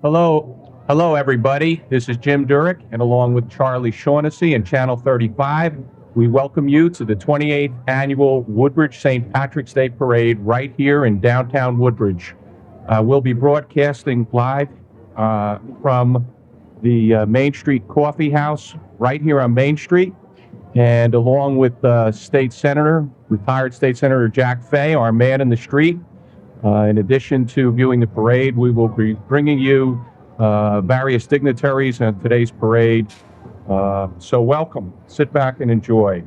Hello, everybody. This is Jim Durick, and along with Charlie Shaughnessy and Channel 35, we welcome you to the 28th Annual Woodbridge St. Patrick's Day Parade right here in downtown Woodbridge. We'll be broadcasting live from the Main Street Coffee House right here on Main Street, and along with retired State Senator Jack Fay, our man in the street. In addition to viewing the parade, we will be bringing you various dignitaries on today's parade. So welcome. Sit back and enjoy.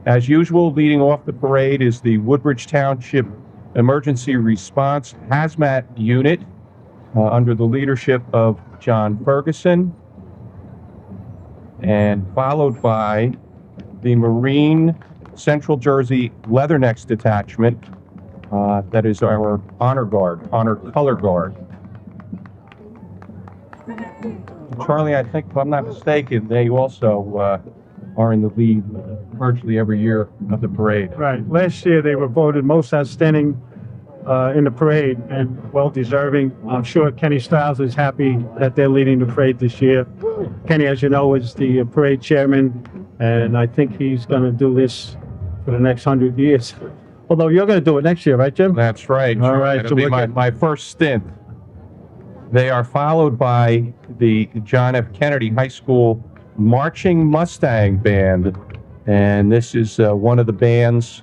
As usual, leading off the parade is the Woodbridge Township Emergency Response Hazmat Unit under the leadership of John Ferguson, and followed by the Marine Central Jersey Leathernecks Detachment. That is our honor color guard. Charlie, I think, if I'm not mistaken, they also are in the lead virtually every year of the parade. Right. Last year they were voted most outstanding in the parade and well deserving. I'm sure Kenny Stiles is happy that they're leading the parade this year. Kenny, as you know, is the parade chairman, and I think he's going to do this for the next 100 years. Although you're going to do it next year, right, Jim? That's right. All right. It'll be my first stint. They are followed by the John F. Kennedy High School Marching Mustang Band. And this is one of the bands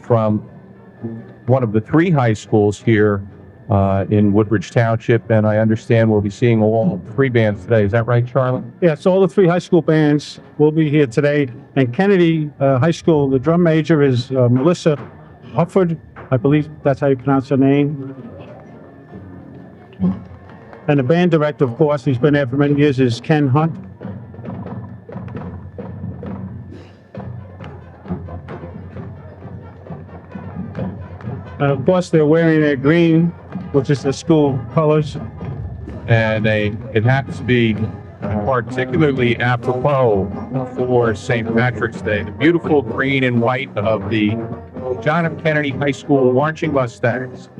from one of the three high schools here in Woodbridge Township. And I understand we'll be seeing all three bands today. Is that right, Charlie? Yes, all the three high school bands will be here today. And Kennedy High School, the drum major is Melissa Hufford. I believe that's how you pronounce her name. And the band director, of course, he's been there for many years, is Ken Hunt. And of course, they're wearing their green, which is the school colors. And it happens to be particularly apropos for St. Patrick's Day. The beautiful green and white of the John F. Kennedy High School Marching Mustangs.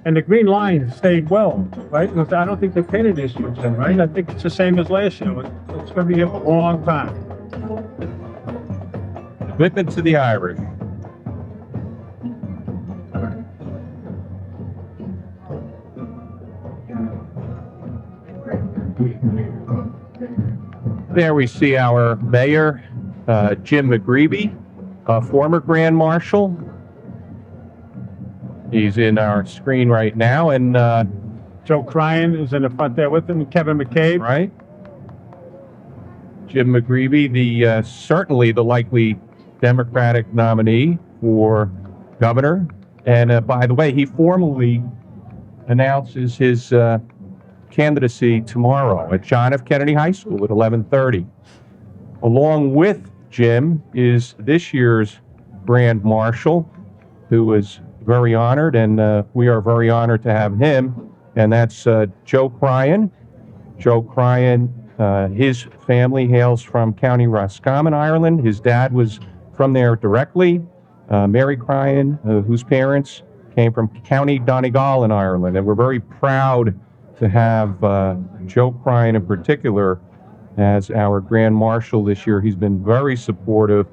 And the green line stayed well, right? Because I don't think they painted this year, right? I think it's the same as last year. It's going to be here for a long time. Commitment to the Irish. There we see our mayor, Jim McGreevy, former Grand Marshal. He's in our screen right now, and Joe Cryan is in the front there with him, Kevin McCabe. Right. Jim McGreevy, certainly the likely Democratic nominee for governor. And by the way, he formally announces his candidacy tomorrow at John F. Kennedy High School at 11:30. Along with Jim is this year's Grand Marshal, who was very honored, and we are very honored to have him, and that's Joe Cryan. Joe Cryan, his family hails from County Roscommon, Ireland. His dad was from there directly. Mary Cryan, whose parents came from County Donegal in Ireland, and we're very proud to have Joe Cryan in particular as our Grand Marshal this year. He's been very supportive,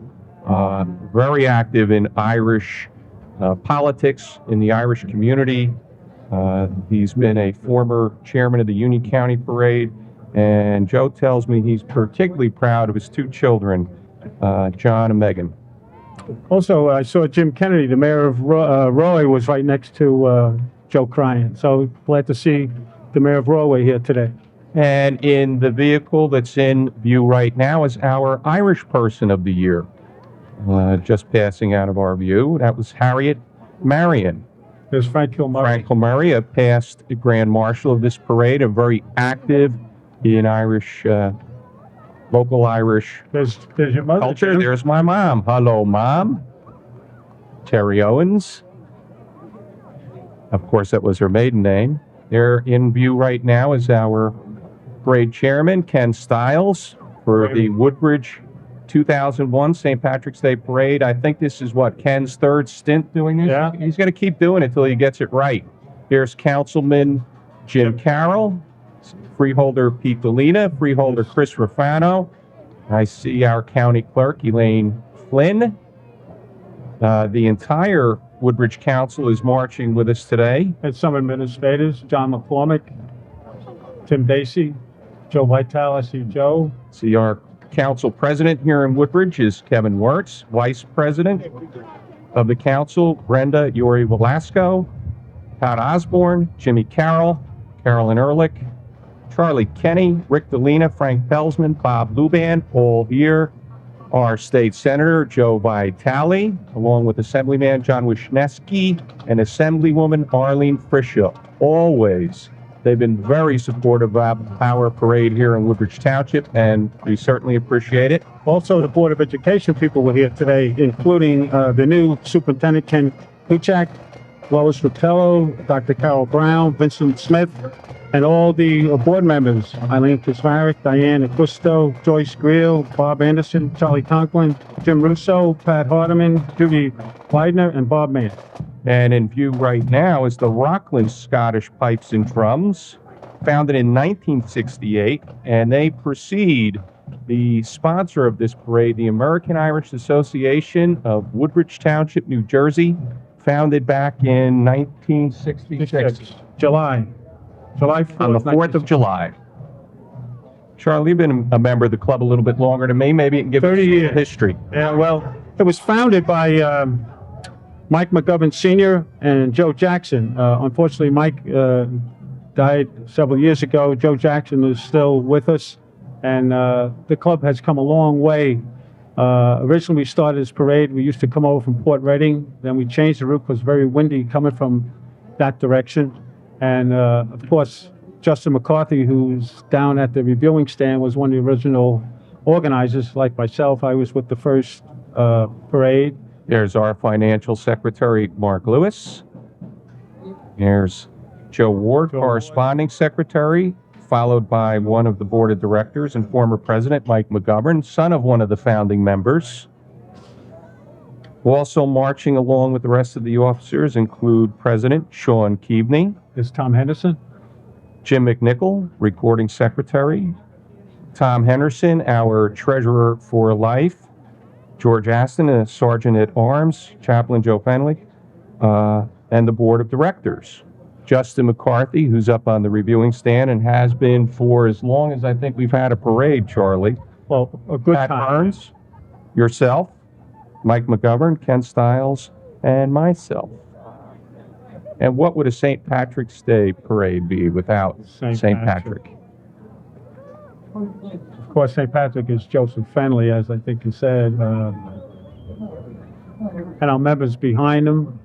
very active in Irish politics in the Irish community. He's been a former chairman of the Union County Parade, and Joe tells me he's particularly proud of his two children, John and Megan. Also, I saw Jim Kennedy, the mayor of Roy, was right next to Joe Cryan. So glad to see the mayor of Roy here today. And in the vehicle that's in view right now is our Irish Person of the Year. Just passing out of our view, that was Harriet Marion. There's Frank Kilmurray. Frank Kilmurray, a past Grand Marshal of this parade, and very active in Irish, local Irish There's your mother. culture. Jim. There's my mom. Hello, Mom. Terry Owens. Of course, that was her maiden name. There in view right now is our parade chairman, Ken Stiles, for the Woodbridge 2001 St. Patrick's Day Parade. I think this is what, Ken's third stint doing this? Yeah. He's going to keep doing it until he gets it right. Here's Councilman Jim Carroll, Freeholder Pete Delina, Freeholder Chris Rafano. I see our County Clerk, Elaine Flynn. The entire Woodbridge Council is marching with us today. And some administrators, John McCormick, Tim Basie, Joe Vitale. I see Joe. See our council president here in Woodbridge is Kevin Wirtz, vice president of the council, Brenda Yori Velasco, Todd Osborne, Jimmy Carroll, Carolyn Ehrlich, Charlie Kenny, Rick Delina, Frank Pelsman, Bob Luban, all here. Our state senator, Joe Vitale, along with Assemblyman John Wisniewski and Assemblywoman Arlene Friscia. Always, they've been very supportive of our parade here in Woodbridge Township, and we certainly appreciate it. Also, the Board of Education people were here today, including the new Superintendent Ken Kuchak, Lois Rottello, Dr. Carol Brown, Vincent Smith, and all the board members, Eileen Kismaric, Diane Augusto, Joyce Greel, Bob Anderson, Charlie Conklin, Jim Russo, Pat Hardiman, Judy Widener, and Bob Mann. And in view right now is the Rockland Scottish Pipes and Drums, founded in 1968, and they precede the sponsor of this parade, the American Irish Association of Woodbridge Township, New Jersey, founded back in 1966. July 4th. On the 4th of July. Charlie, you've been a member of the club a little bit longer than me. Maybe you can give 30 us years. history. Yeah, well, it was founded by Mike McGovern Sr. and Joe Jackson. Unfortunately, Mike died several years ago. Joe Jackson is still with us, and the club has come a long way. Originally, we started this parade. We used to come over from Port Reading. Then we changed the route because it was very windy coming from that direction. And, of course, Justin McCarthy, who's down at the reviewing stand, was one of the original organizers. Like myself, I was with the first parade. There's our financial secretary, Mark Lewis. There's Joe Ward, corresponding secretary, followed by one of the board of directors and former president, Mike McGovern, son of one of the founding members. Also marching along with the rest of the officers include President Sean Keaveney, There's Tom Henderson. Jim McNichol, recording secretary, Tom Henderson, our treasurer for life, George Aston, a sergeant at arms, Chaplain Joe Fenwick, and the board of directors. Justin McCarthy, who's up on the reviewing stand and has been for as long as I think we've had a parade, Charlie. Well, a good Pat time. Burns, yourself, Mike McGovern, Ken Stiles, and myself. And what would a St. Patrick's Day parade be without St. St. Patrick. Patrick? Of course, St. Patrick is Joseph Fenley, as I think you said. And our members behind him.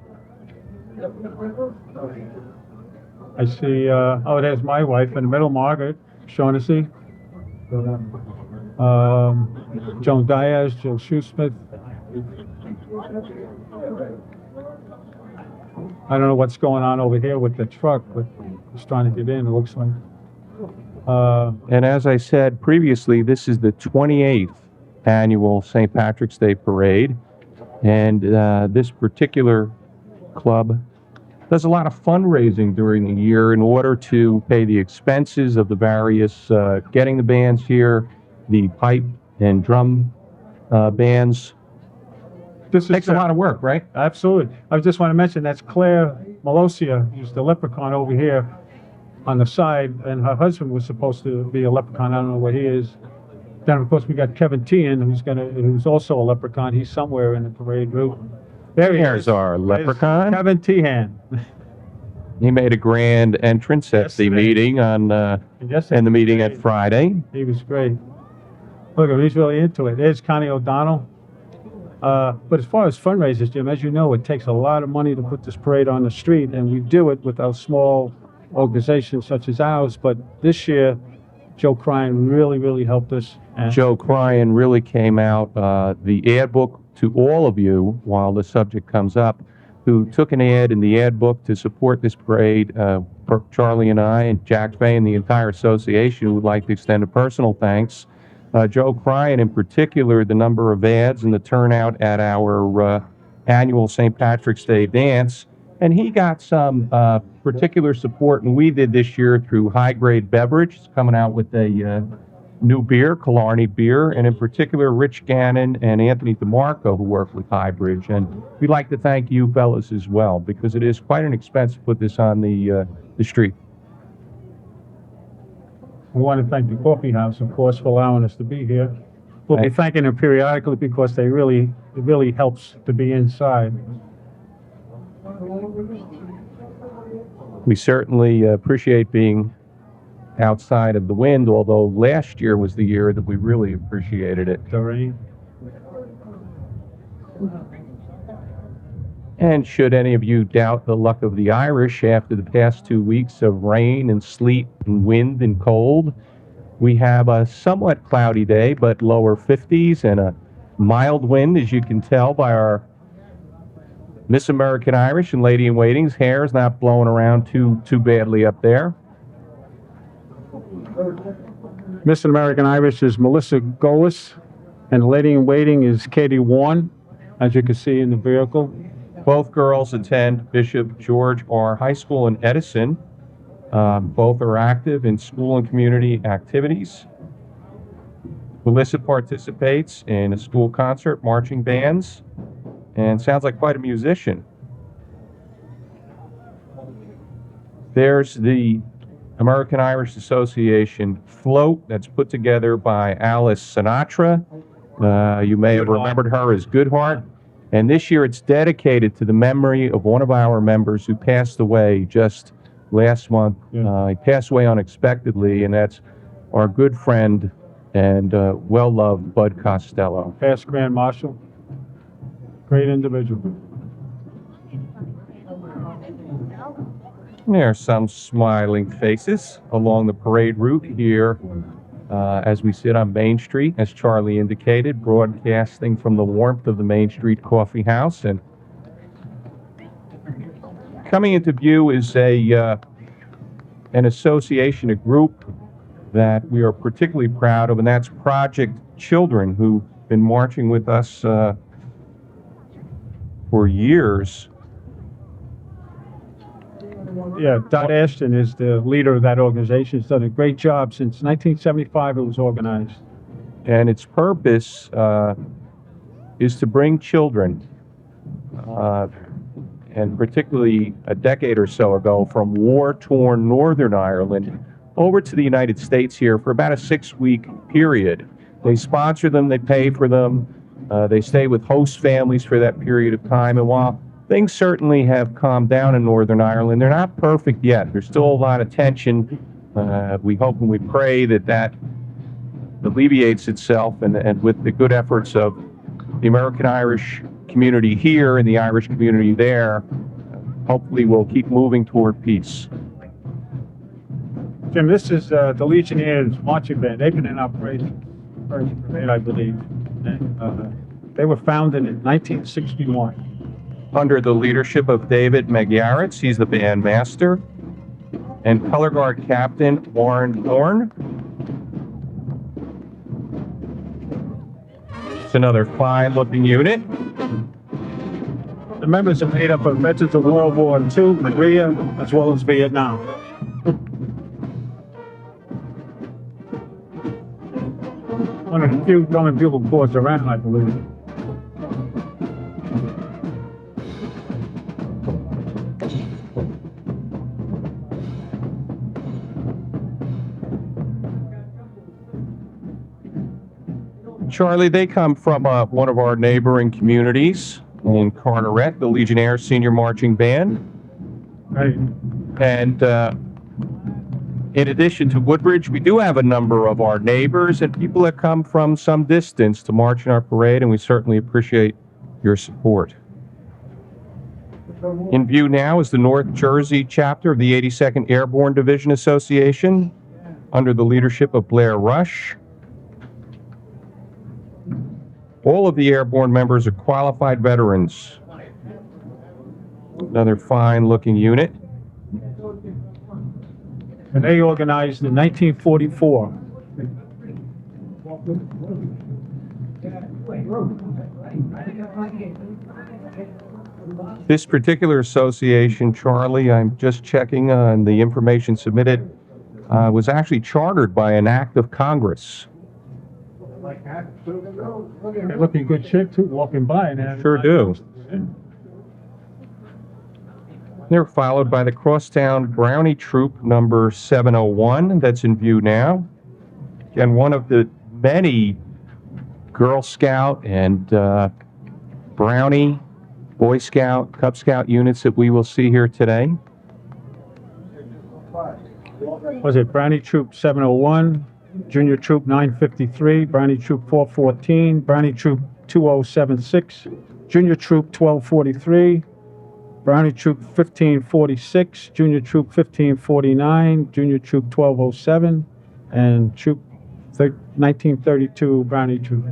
I see, there's my wife in the middle, Margaret Shaughnessy. Joan Diaz, Joe Shoesmith. I don't know what's going on over here with the truck, but it's trying to get in, it looks like. And as I said previously, this is the 28th annual St. Patrick's Day Parade. And this particular club does a lot of fundraising during the year in order to pay the expenses of the various, getting the bands here, the pipe and drum bands. This is Takes a lot of work, right? Absolutely. I just want to mention that's Claire Melosia, who's the leprechaun over here on the side, and her husband was supposed to be a leprechaun. I don't know where he is. Then of course we got Kevin Tian, who's also a leprechaun. He's somewhere in the parade route. There he There's is. our leprechaun. Kevin Tian. He made a grand entrance at the Yesterday. meeting on, and the meeting at Friday. He was great. Look, he's really into it. There's Connie O'Donnell. But as far as fundraisers, Jim, as you know, it takes a lot of money to put this parade on the street, and we do it with our small organizations such as ours. But this year, Joe Cryan really helped us. And Joe Cryan really came out, the ad book to all of you while the subject comes up, who took an ad in the ad book to support this parade. Charlie and I and Jack Fay and the entire association would like to extend a personal thanks Joe Cryan in particular, the number of ads and the turnout at our annual St. Patrick's Day dance. And he got some particular support, and we did this year through High Grade Beverage. It's coming out with a new beer, Killarney beer, and in particular Rich Gannon and Anthony DeMarco, who work with Highbridge. And we'd like to thank you fellas as well, because it is quite an expense to put this on the street. We want to thank the coffee house, of course, for allowing us to be here. We'll be thanking them periodically because it really helps to be inside. We certainly appreciate being outside of the wind, although last year was the year that we really appreciated it. The rain. And should any of you doubt the luck of the Irish after the past 2 weeks of rain and sleet and wind and cold, we have a somewhat cloudy day, but lower 50s and a mild wind, as you can tell by our Miss American Irish and Lady in Waiting's hair is not blowing around too badly up there. Miss American Irish is Melissa Golis, and the Lady in Waiting is Katie Warren, as you can see in the vehicle. Both girls attend Bishop George R. High School in Edison. Both are active in school and community activities. Melissa participates in a school concert, marching bands, and sounds like quite a musician. There's the American Irish Association float that's put together by Alice Sinatra. You may have remembered her as Goodhart. And this year it's dedicated to the memory of one of our members who passed away just last month. He passed away unexpectedly, and that's our good friend and well-loved Bud Costello. Past Grand Marshal. Great individual. There are some smiling faces along the parade route here as we sit on Main Street, as Charlie indicated, broadcasting from the warmth of the Main Street Coffee House. And coming into view is an association, a group that we are particularly proud of, and that's Project Children, who've been marching with us for years. Yeah, Dot Ashton is the leader of that organization. He's done a great job since 1975 it was organized. And its purpose is to bring children, and particularly a decade or so ago, from war-torn Northern Ireland over to the United States here for about a 6-week period. They sponsor them, they pay for them, they stay with host families for that period of time. And while things certainly have calmed down in Northern Ireland, they're not perfect yet. There's still a lot of tension. We hope and we pray that alleviates itself, and with the good efforts of the American Irish community here and the Irish community there, hopefully we'll keep moving toward peace. Jim, this is the Legionnaires marching band. They've been in operation first parade, I believe. And, they were founded in 1961. Under the leadership of David McGarretts, he's the band master, and color guard captain Warren Horn. It's another fine-looking unit. The members are made up of veterans of World War II, Korea, as well as Vietnam. One of the few Roman bugle corps around, I believe. Charlie, they come from one of our neighboring communities in Carteret, the Legionnaire Senior Marching Band. Right. And in addition to Woodbridge, we do have a number of our neighbors and people that come from some distance to march in our parade, and we certainly appreciate your support. In view now is the North Jersey chapter of the 82nd Airborne Division Association under the leadership of Blair Rush. All of the airborne members are qualified veterans. Another fine-looking unit. And they organized in 1944. This particular association, Charlie, I'm just checking on the information submitted, was actually chartered by an act of Congress. They look in good shape too, walking by. And Sure do. They're followed by the Crosstown Brownie Troop number 701 that's in view now. And one of the many Girl Scout and Brownie, Boy Scout, Cub Scout units that we will see here today. Was it Brownie Troop 701, Junior Troop 953, Brownie Troop 414, Brownie Troop 2076, Junior Troop 1243, Brownie Troop 1546, Junior Troop 1549, Junior Troop 1207, and Troop 1932 Brownie Troop.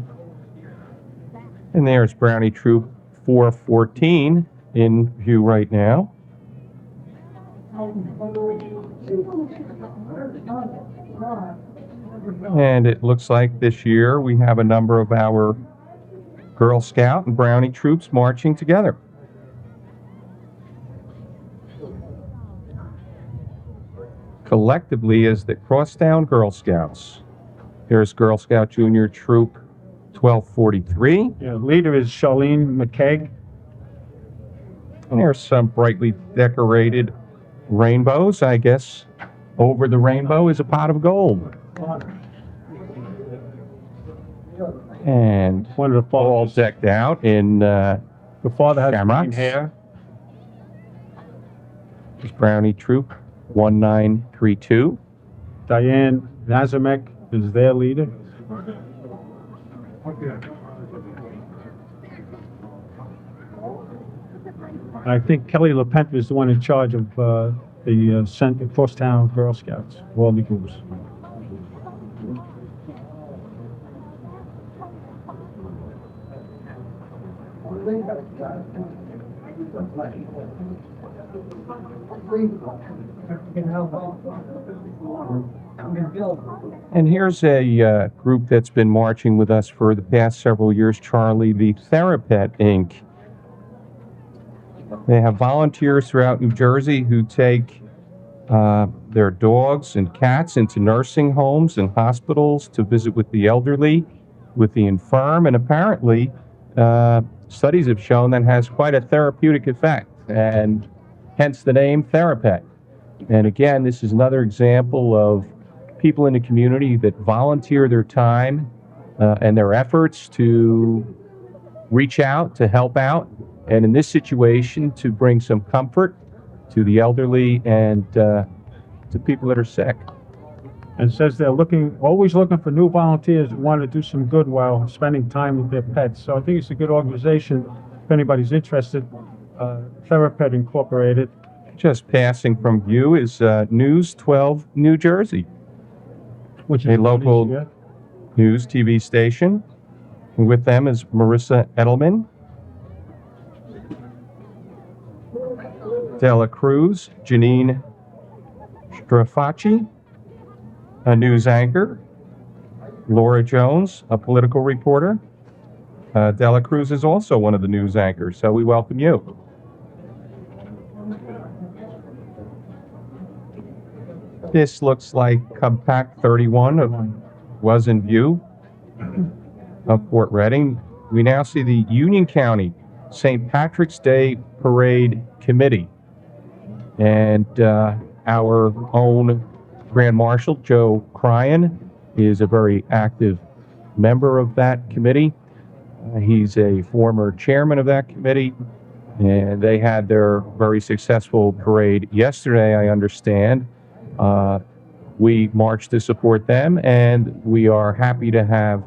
And there's Brownie Troop 414 in view right now. And it looks like this year we have a number of our Girl Scout and Brownie troops marching together. Collectively as the Crosstown Girl Scouts. Here's Girl Scout Junior Troop 1243. Yeah, leader is Charlene McKeag. And there's some brightly decorated rainbows. I guess over the rainbow is a pot of gold. And One of the all fathers. decked out in The father has green shamrocks. hair. There's Brownie Troop 1932. Diane Nazamek is their leader. I think Kelly LePente is the one in charge of the Crosstown Girl Scouts, all the groups. And here's a group that's been marching with us for the past several years, Charlie, the Therapet Inc. They have volunteers throughout New Jersey who take their dogs and cats into nursing homes and hospitals to visit with the elderly, with the infirm, and apparently studies have shown that has quite a therapeutic effect, and hence the name Therapet. And again, this is another example of people in the community that volunteer their time and their efforts to reach out, to help out, and in this situation, to bring some comfort to the elderly and to people that are sick. And says they're always looking for new volunteers who want to do some good while spending time with their pets. So I think it's a good organization if anybody's interested. Therapet Incorporated. Just passing from view is News 12 New Jersey, Which is a local yeah. news TV station. And with them is Marissa Edelman, Dela Cruz, Janine Strafacci, a news anchor, Laura Jones, a political reporter. Dela Cruz is also one of the news anchors, so we welcome you. This looks like Cub Pack 31 was in view of Port Reading. We now see the Union County St. Patrick's Day Parade Committee. And our own Grand Marshal, Joe Cryan, is a very active member of that committee. He's a former chairman of that committee, and they had their very successful parade yesterday, I understand. We marched to support them, and we are happy to have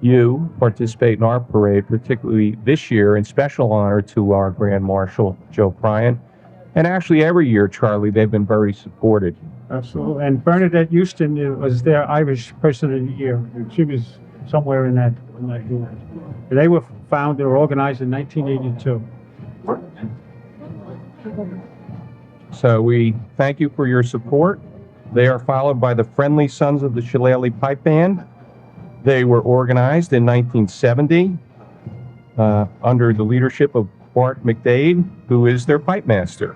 you participate in our parade, particularly this year, in special honor to our Grand Marshal, Joe Cryan. And actually every year, Charlie, they've been very supported. Absolutely. And Bernadette Houston was their Irish Person of the Year. She was somewhere in that group. They were organized in 1982. So we thank you for your support. They are followed by the Friendly Sons of the Shillelagh Pipe Band. They were organized in 1970 under the leadership of Bart McDade, who is their pipe master.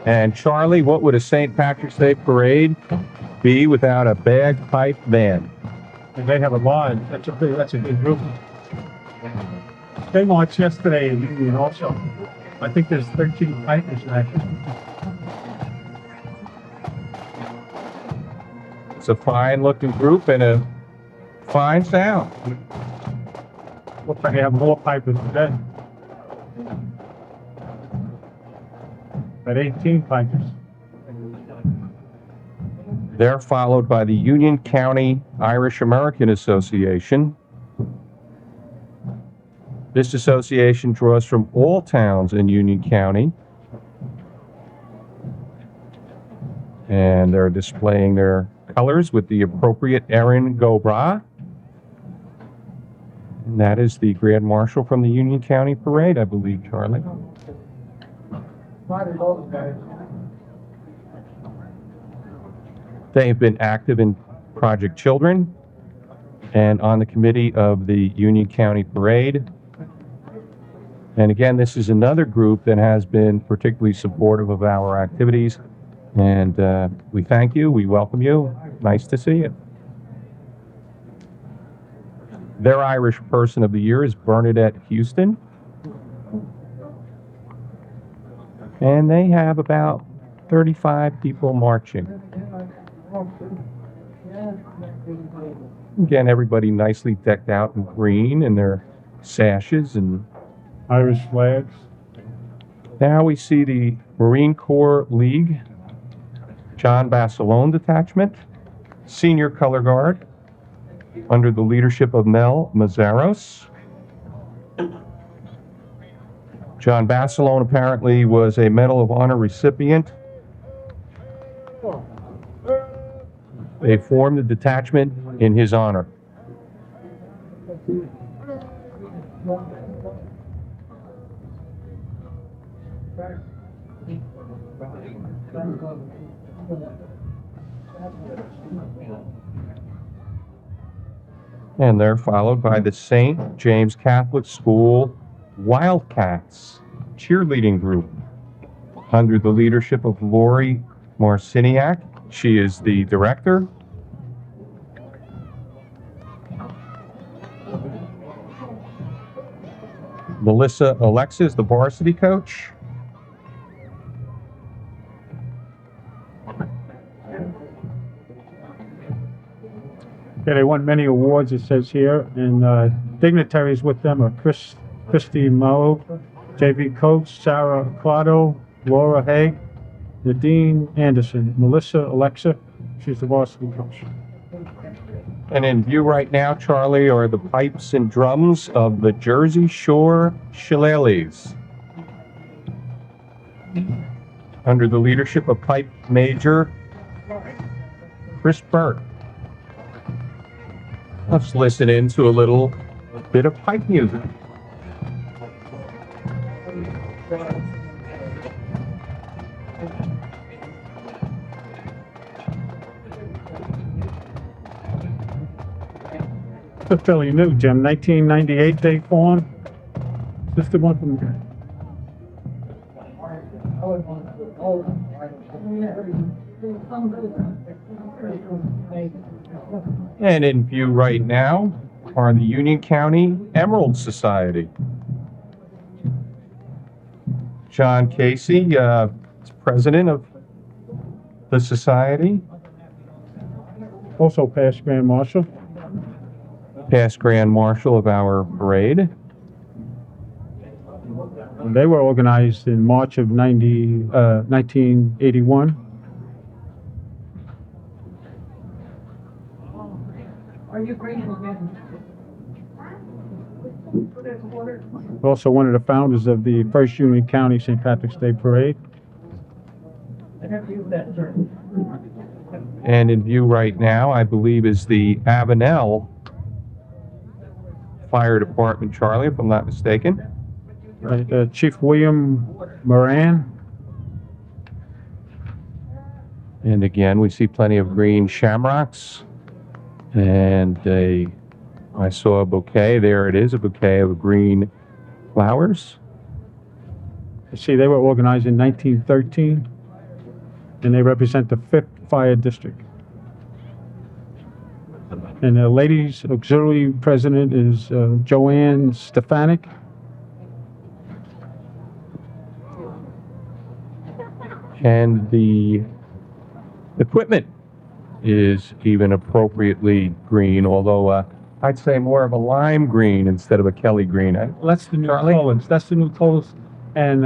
And Charlie, what would a St. Patrick's Day parade be without a bagpipe band? And they have a line. That's a big group. They marched yesterday in Union also. I think there's 13 pipers there. It's a fine-looking group and a fine sound. Looks like they have more pipers today. But 18 pipers. They're followed by the Union County Irish American Association. This association draws from all towns in Union County. And they're displaying their colors with the appropriate Erin Gobra. And that is the Grand Marshal from the Union County Parade, I believe, Charlie. They have been active in Project Children and on the committee of the Union County Parade. And again, this is another group that has been particularly supportive of our activities. And we thank you. We welcome you. Nice to see you. Their Irish Person of the Year is Bernadette Houston. And they have about 35 people marching. Again, everybody nicely decked out in green in their sashes and Irish flags. now we see the Marine Corps League John Basilone Detachment, Senior Color Guard, under the leadership of Mel Mazzaros. John Basilone apparently was a Medal of Honor recipient. They formed the detachment in his honor. And they're followed by the St. James Catholic School Wildcats cheerleading group under the leadership of Lori Marciniak. She is the director. Melissa Alexis, the varsity coach. Yeah, they won many awards, it says here, and dignitaries with them are Christy Morrow, J.V. Coates, Sarah Clado, Laura Haig, Nadine Anderson, Melissa Alexa, she's the varsity coach. And in view right now, Charlie, are the pipes and drums of the Jersey Shore Shillelaghs, under the leadership of Pipe Major Chris Burt. Let's listen in to a little bit of pipe music. It's fairly new, Jim. 1998 they formed. Is this the one from? And in view right now are the Union County Emerald Society. John Casey is president of the society. Also past Grand Marshal. Past Grand Marshal of our parade. And they were organized in March of 1981. Are you grateful, man? Also one of the founders of the first Union County St. Patrick's Day Parade. And in view right now, I believe, is the Avenel Fire Department, Charlie, if I'm not mistaken. Chief William Moran. And again, we see plenty of green shamrocks. And I saw a bouquet. There it is, a bouquet of green flowers. You see, they were organized in 1913, and they represent the 5th Fire District. And the ladies' auxiliary president is Joanne Stefanik. And the equipment is even appropriately green, although I'd say more of a lime green instead of a Kelly green. That's the new Charlie? colors. That's the new colors. And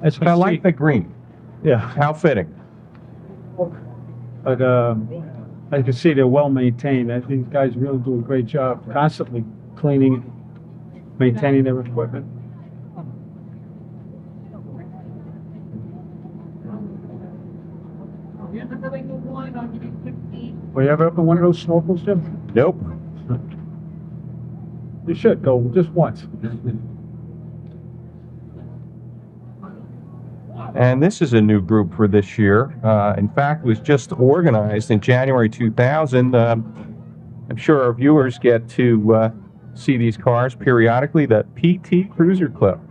as you But I can like see, the green. yeah. How fitting. But as you can see, they're well maintained. These guys really do a great job, constantly cleaning, maintaining their equipment. Here's a really good line on 315. Were you ever up in one of those snorkels, Jim? Nope. You should go just once. And this is a new group for this year. In fact, it was just organized in January 2000. I'm sure our viewers get to see these cars periodically, the PT Cruiser Club.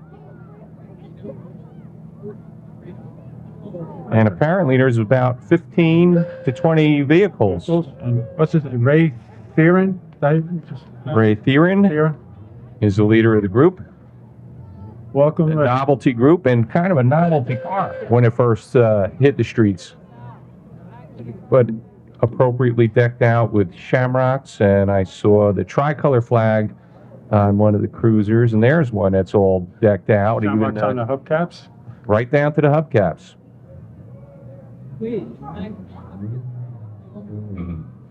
And apparently there's about 15 to 20 vehicles. And what's his name? Ray Theron? Ray Theron Theron. is the leader of the group. Welcome. A novelty group, and kind of a novelty car when it first hit the streets. But appropriately decked out with shamrocks, and I saw the tricolor flag on one of the cruisers, and there's one that's all decked out, Shamrocks on the hubcaps. right down to the hubcaps.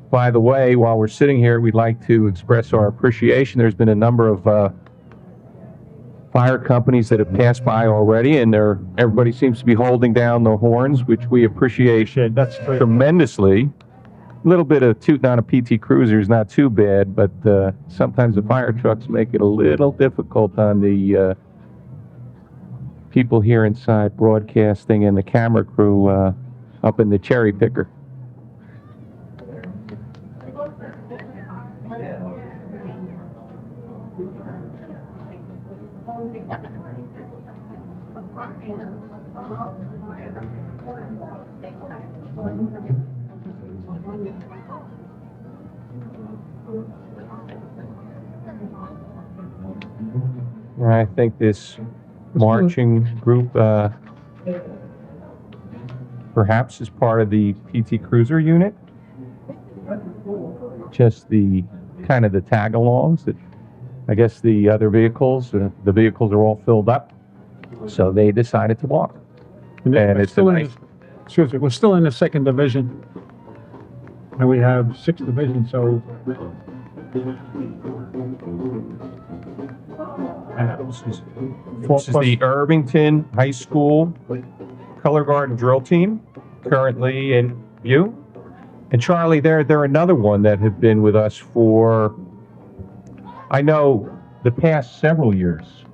By the way, while we're sitting here, we'd like to express our appreciation. There's been a number of fire companies that have passed by already, and everybody seems to be holding down the horns, which we appreciate That's great. tremendously. A little bit of tooting on a PT Cruiser is not too bad, but sometimes the fire trucks make it a little difficult on the people here inside broadcasting and the camera crew up in the cherry picker. And I think this marching group perhaps is part of the PT Cruiser unit. Just the kind of the tag-alongs that I guess the other vehicles, the vehicles are all filled up, so they decided to walk. And it's still nice. excuse me, we're still in the 2nd division, and we have 6 divisions. So This is the Irvington High School Color Guard and Drill Team, currently in view. And Charlie, they're another one that have been with us for, I know, the past several years.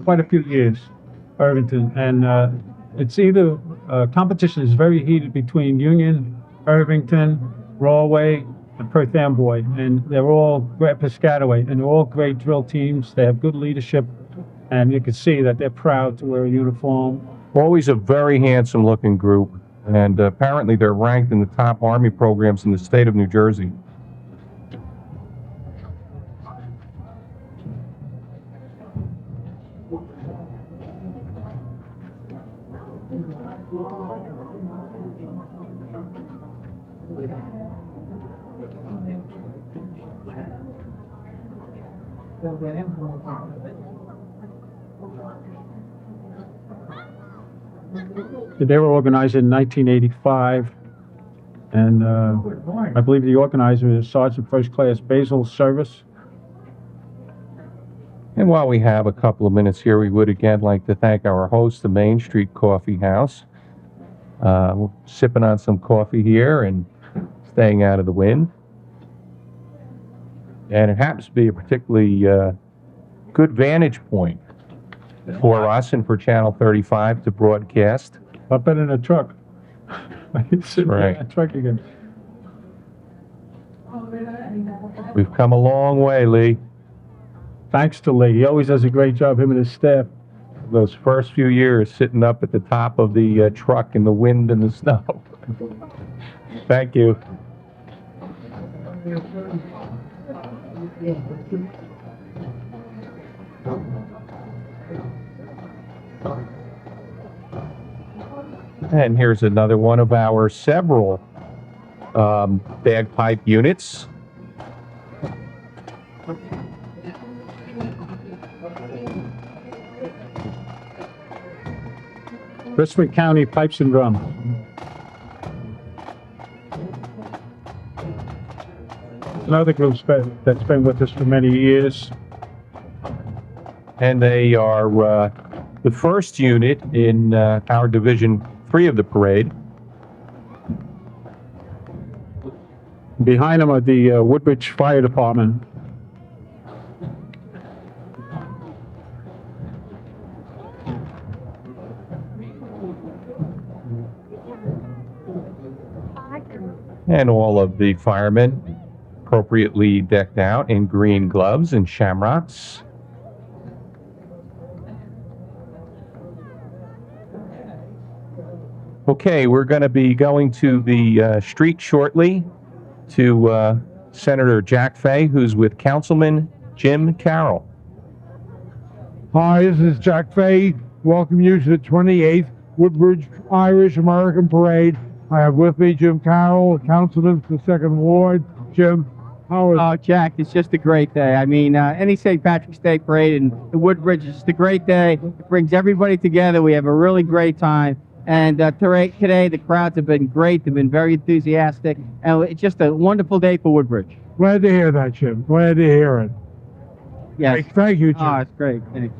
quite a few years, Irvington, and it's either competition is very heated between Union, Irvington, Rawway, and Perth Amboy, and they're all great, Piscataway, and they're all great drill teams. They have good leadership, and you can see that they're proud to wear a uniform. Always a very handsome looking group, and apparently they're ranked in the top Army programs in the state of New Jersey. They were organized in 1985, and I believe the organizer is Sergeant First Class Basil Service. And while we have a couple of minutes here, we would again like to thank our host, the Main Street Coffee House. We're sipping on some coffee here and staying out of the wind. And it happens to be a particularly good vantage point for us and for Channel 35 to broadcast. Up in a truck. right. That's right again. We've come a long way, Lee. Thanks to Lee. He always does a great job, him and his staff. Those first few years sitting up at the top of the truck in the wind and the snow. Thank you. And here's another one of our several bagpipe units. Richmond County Pipes and Drums. Another group that's been with us for many years. And they are the first unit in our Division 3 of the parade. Behind them are the Woodbridge Fire Department. And all of the firemen appropriately decked out in green gloves and shamrocks. Okay, we're going to be going to the street shortly to Senator Jack Fay, who's with Councilman Jim Carroll. Hi, this is Jack Fay. Welcome you to the 28th Woodbridge Irish American Parade. I have with me Jim Carroll, councilman for the 2nd Ward. Jim, how is Oh, Jack, it's just a great day. I mean, any St. Patrick's Day parade in the Woodbridge is just a great day. It brings everybody together. We have a really great time. And today, the crowds have been great. They've been very enthusiastic. And it's just a wonderful day for Woodbridge. Glad to hear that, Jim. Glad to hear it. Yes. Thank you, Jim. Oh, it's great. Thanks.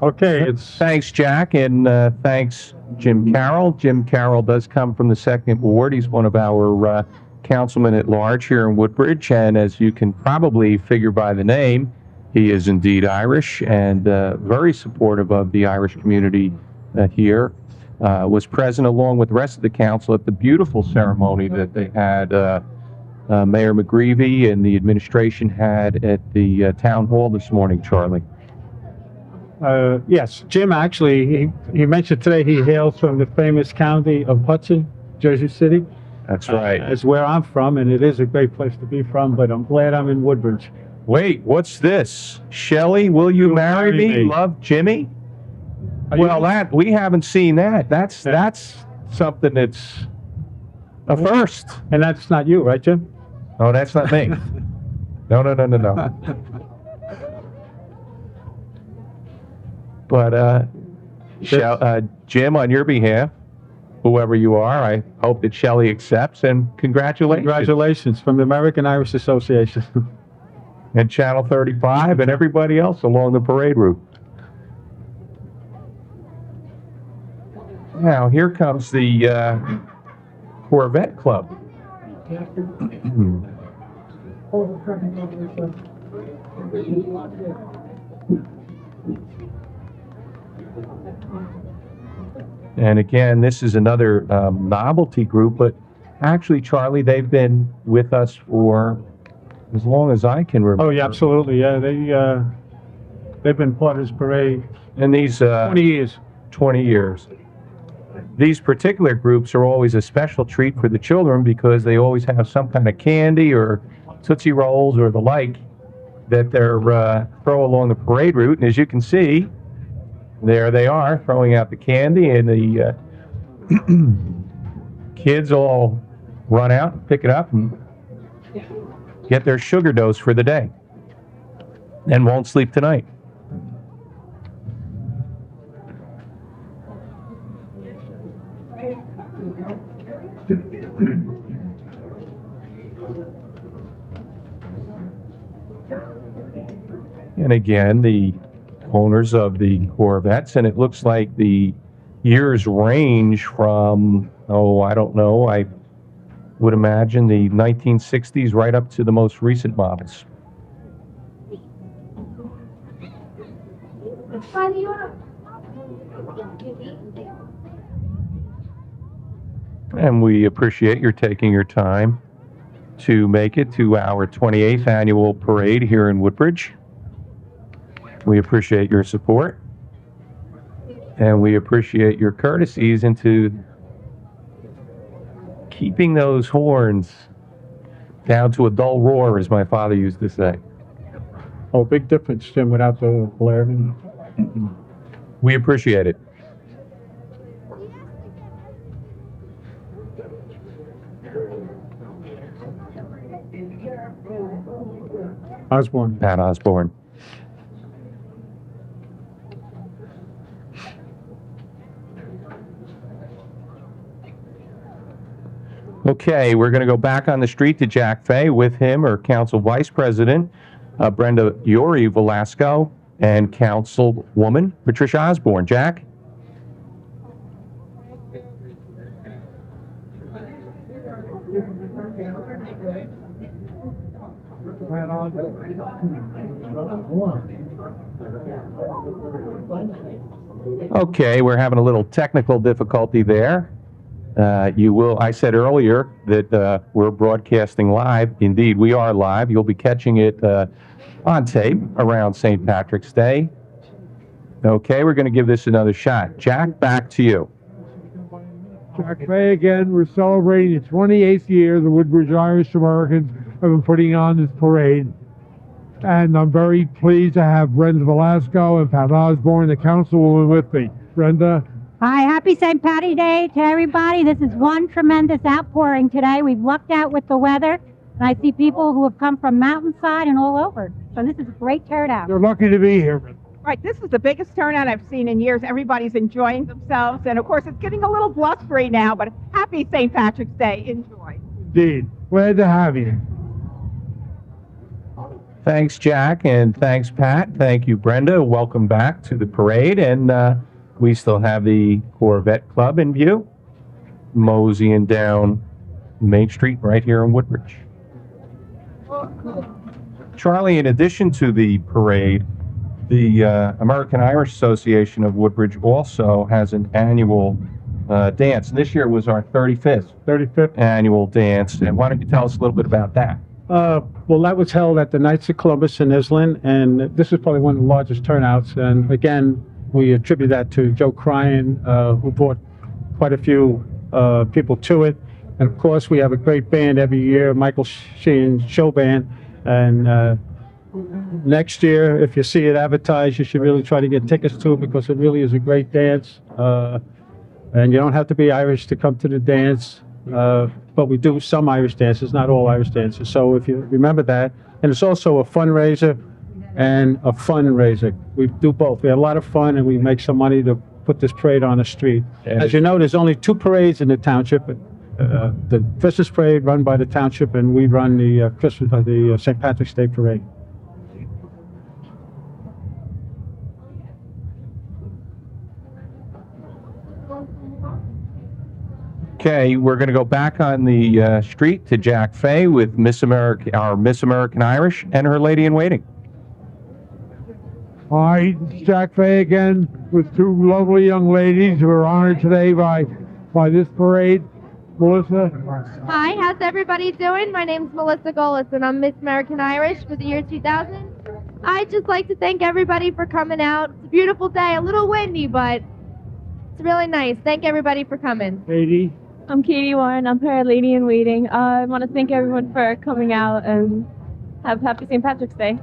Okay, it's Thanks, Jack, and thanks, Jim Carroll. Jim Carroll does come from the 2nd Ward. He's one of our councilmen at large here in Woodbridge, and as you can probably figure by the name, he is indeed Irish and very supportive of the Irish community here. Was present along with the rest of the council at the beautiful ceremony that they had, Mayor McGreevy and the administration had at the town hall this morning, Charlie. yes, Jim actually, he mentioned today he hails from the famous county of Hudson, Jersey City. That's right. That's where I'm from, and it is a great place to be from, but I'm glad I'm in Woodbridge. Wait, what's this? Shelley, will you marry me? Love, Jimmy? Well, that we haven't seen that. That's something that's a first. And that's not you, right, Jim? Oh, that's not me. No. But Jim, on your behalf, whoever you are, I hope that Shelley accepts, and congratulations. Congratulations from the American Irish Association. And Channel 35 and everybody else along the parade route. Now, here comes the Corvette Club. And again, this is another novelty group, but actually, Charlie, they've been with us for as long as I can remember. Oh, yeah, absolutely. Yeah, they've been part of this parade And these 20 years. 20 years. These particular groups are always a special treat for the children because they always have some kind of candy or Tootsie Rolls or the like that they're throw along the parade route. And as you can see, there they are throwing out the candy, and the kids all run out and pick it up and get their sugar dose for the day and won't sleep tonight. And again, the owners of the Corvettes, and it looks like the years range from, I don't know, I would imagine the 1960s right up to the most recent models. And we appreciate your taking your time to make it to our 28th annual parade here in Woodbridge. We appreciate your support. And we appreciate your courtesies into keeping those horns down to a dull roar, as my father used to say. Oh, big difference, Jim, without the blaring. We appreciate it. Osborne. Pat Osborne. Okay, we're going to go back on the street to Jack Fay. With him are Council Vice President Brenda Yori Velasco and Councilwoman Patricia Osborne. Jack? Okay, we're having a little technical difficulty there. I said earlier that we're broadcasting live. Indeed, we are live. You'll be catching it on tape around St. Patrick's Day. Okay, we're going to give this another shot. Jack, back to you. Jack Fay again. We're celebrating the 28th year the Woodbridge Irish Americans have been putting on this parade. And I'm very pleased to have Brenda Velasco and Pat Osborne, the councilwoman, with me. Brenda? Hi, happy St. Patty's Day to everybody. This is one tremendous outpouring today. We've lucked out with the weather, and I see people who have come from mountainside and all over. So this is a great turnout. You're lucky to be here. Right, this is the biggest turnout I've seen in years. Everybody's enjoying themselves, and of course it's getting a little blustery now, but happy St. Patrick's Day. Enjoy. Indeed. Glad to have you. Thanks, Jack, and thanks, Pat. Thank you, Brenda. Welcome back to the parade, and we still have the Corvette Club in view, moseying down Main Street right here in Woodbridge. Charlie, in addition to the parade, the American Irish Association of Woodbridge also has an annual dance. This year was our 35th annual dance, and why don't you tell us a little bit about that? Well, that was held at the Knights of Columbus in Islin, and this is probably one of the largest turnouts. And again, we attribute that to Joe Cryan, who brought quite a few people to it. And of course, we have a great band every year, Michael Sheehan's show band. And next year, if you see it advertised, you should really try to get tickets to it because it really is a great dance. And you don't have to be Irish to come to the dance. But we do some Irish dances, not all Irish dances. So if you remember that, and it's also a fundraiser and a fundraiser. We do both. We have a lot of fun, and we make some money to put this parade on the street. And as you know, there's only 2 parades in the township. The Christmas parade run by the township, and we run the St. Patrick's Day parade. Okay, we're going to go back on the street to Jack Fay with our Miss American Irish and her lady in waiting. Hi, it's Jack Fay again with 2 lovely young ladies who are honored today by this parade. Melissa? Hi, how's everybody doing? My name's Melissa Golis, and I'm Miss American Irish for the year 2000. I'd just like to thank everybody for coming out. It's a beautiful day, a little windy, but it's really nice. Thank everybody for coming. Katie? I'm Katie Warren. I'm her lady in waiting. I want to thank everyone for coming out and have happy St. Patrick's Day.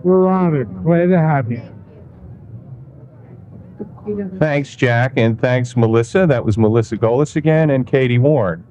We're honored. Glad to have you. Thanks, Jack, and thanks, Melissa. That was Melissa Golis again, and Katie Warren,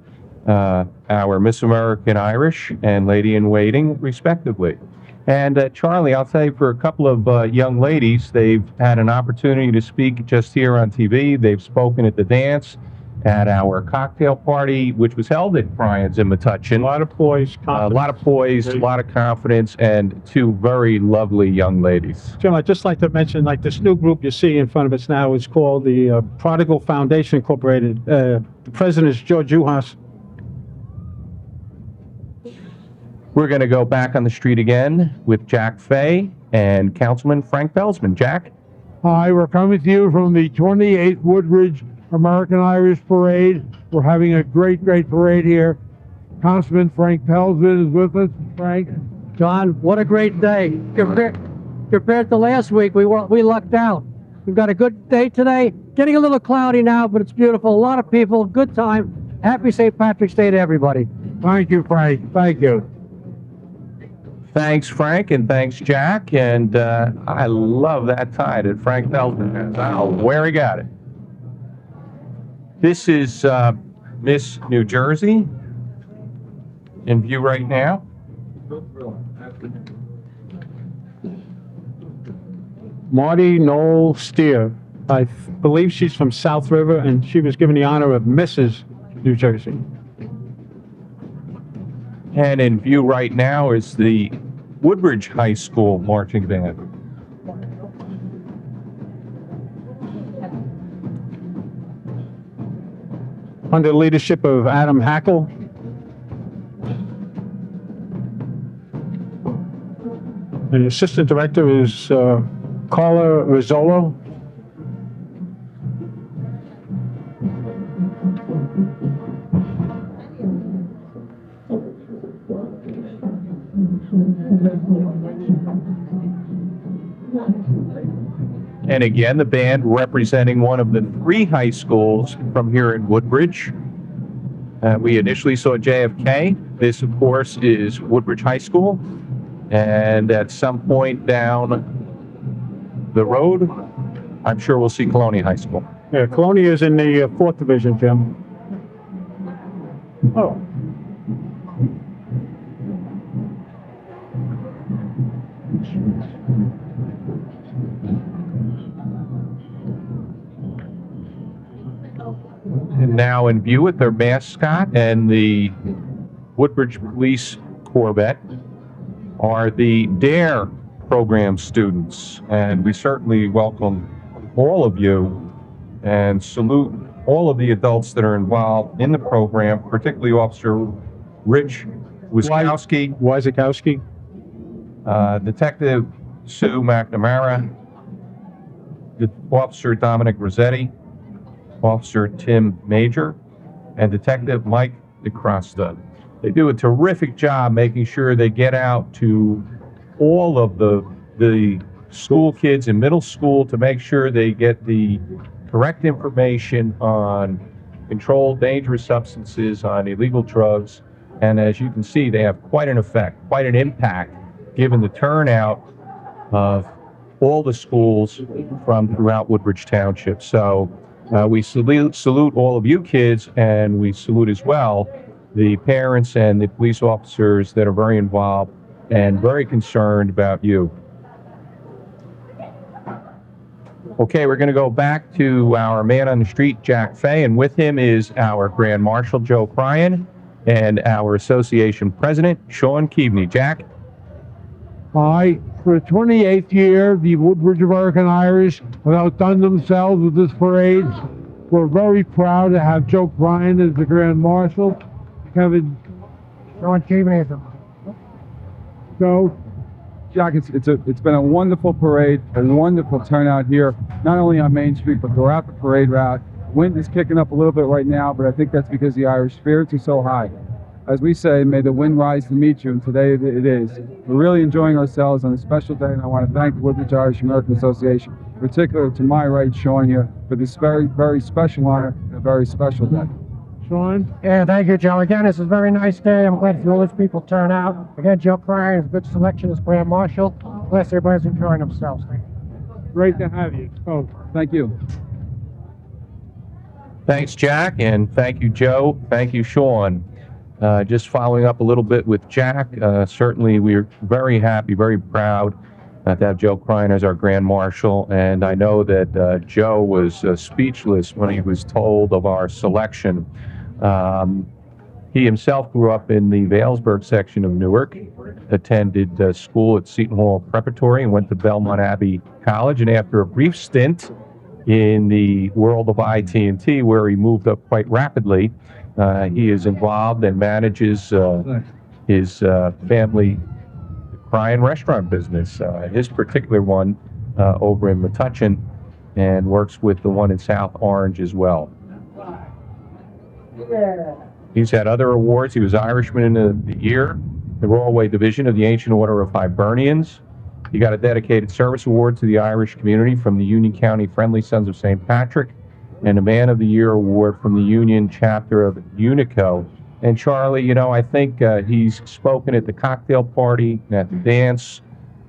our Miss American Irish and Lady in Waiting, respectively. And Charlie, I'll tell you, for a couple of young ladies, they've had an opportunity to speak just here on TV. They've spoken at the dance, at our cocktail party, which was held at Brian's in Metuchen. A lot of poise, A lot of poise, a lot of confidence, and 2 very lovely young ladies. Jim, I'd just like to mention, like this new group you see in front of us now is called the Prodigal Foundation Incorporated. The president is George Uhas. We're going to go back on the street again with Jack Fay and Councilman Frank Belsman. Jack? Hi, we're coming to you from the 28th Woodbridge American Irish Parade. We're having a great parade here. Councilman Frank Pelsman is with us. Frank? John, what a great day. Compared to last week, we lucked out. We've got a good day today. Getting a little cloudy now, but it's beautiful. A lot of people, good time. Happy St. Patrick's Day to everybody. Thank you, Frank. Thank you. Thanks, Frank, and thanks, Jack. And I love that tie that Frank Pelsman has. I don't know where he got it. This is Miss New Jersey in view right now. Marty Noel Steer. I believe she's from South River, and she was given the honor of Mrs. New Jersey. And in view right now is the Woodbridge High School marching band. Under the leadership of Adam Hackle. And the assistant director is Carla Rizzolo. And again, the band representing one of the 3 high schools from here in Woodbridge. We initially saw JFK. This, of course, is Woodbridge High School. And at some point down the road, I'm sure we'll see Colonia High School. Yeah, Colonia is in the 4th division, Jim. Oh. And now in view with their mascot and the Woodbridge Police Corvette are the DARE program students. And we certainly welcome all of you and salute all of the adults that are involved in the program, particularly Officer Rich Wiskowski, Detective Sue McNamara, Officer Dominic Rossetti, Officer Tim Major, and Detective Mike DeCrosta. They do a terrific job making sure they get out to all of the school kids in middle school to make sure they get the correct information on controlled dangerous substances, on illegal drugs. And as you can see, they have quite an effect, quite an impact, given the turnout of all the schools from throughout Woodbridge Township. So we salute all of you kids, and we salute as well the parents and the police officers that are very involved and very concerned about you. Okay, we're going to go back to our man on the street, Jack Fay, and with him is our Grand Marshal, Joe Cryan, and our association president, Sean Keaveney. Jack? Hi. For the 28th year, the Woodbridge American Irish have outdone themselves with this parade. We're very proud to have Joe Cryan as the Grand Marshal. Kevin. Sean Keaveney is Joe. Jack, it's been a wonderful parade, a wonderful turnout here, not only on Main Street, but throughout the parade route. Wind is kicking up a little bit right now, but I think that's because the Irish spirits are so high. As we say, may the wind rise to meet you, and today it is. We're really enjoying ourselves on a special day, and I want to thank the Woodbridge Irish American Association, in particular to my right, Sean here, for this very, very special honor and a very special day. Sean? Yeah, thank you, Joe. Again, this is a very nice day. I'm glad to see all these people turn out. Again, Joe Cryan is a good selection as Grand Marshal. Glad everybody's enjoying themselves. Great to have you. Oh, thank you. Thanks, Jack, and thank you, Joe. Thank you, Sean. Just following up a little bit with Jack, certainly we're very happy, very proud to have Joe Cryan as our Grand Marshal, and I know that Joe was speechless when he was told of our selection. He himself grew up in the Vailsburg section of Newark, attended school at Seton Hall Preparatory, and went to Belmont Abbey College, and after a brief stint in the world of IT&T, where he moved up quite rapidly, he is involved and manages his family Cryan restaurant business, his particular one over in Metuchen, and works with the one in South Orange as well. He's had other awards. He was Irishman of the Year, the Rollway Division of the Ancient Order of Hibernians. He got a dedicated service award to the Irish community from the Union County Friendly Sons of St. Patrick, and a Man of the Year award from the Union chapter of Unico. And Charlie, you know, I think he's spoken at the cocktail party, at the dance,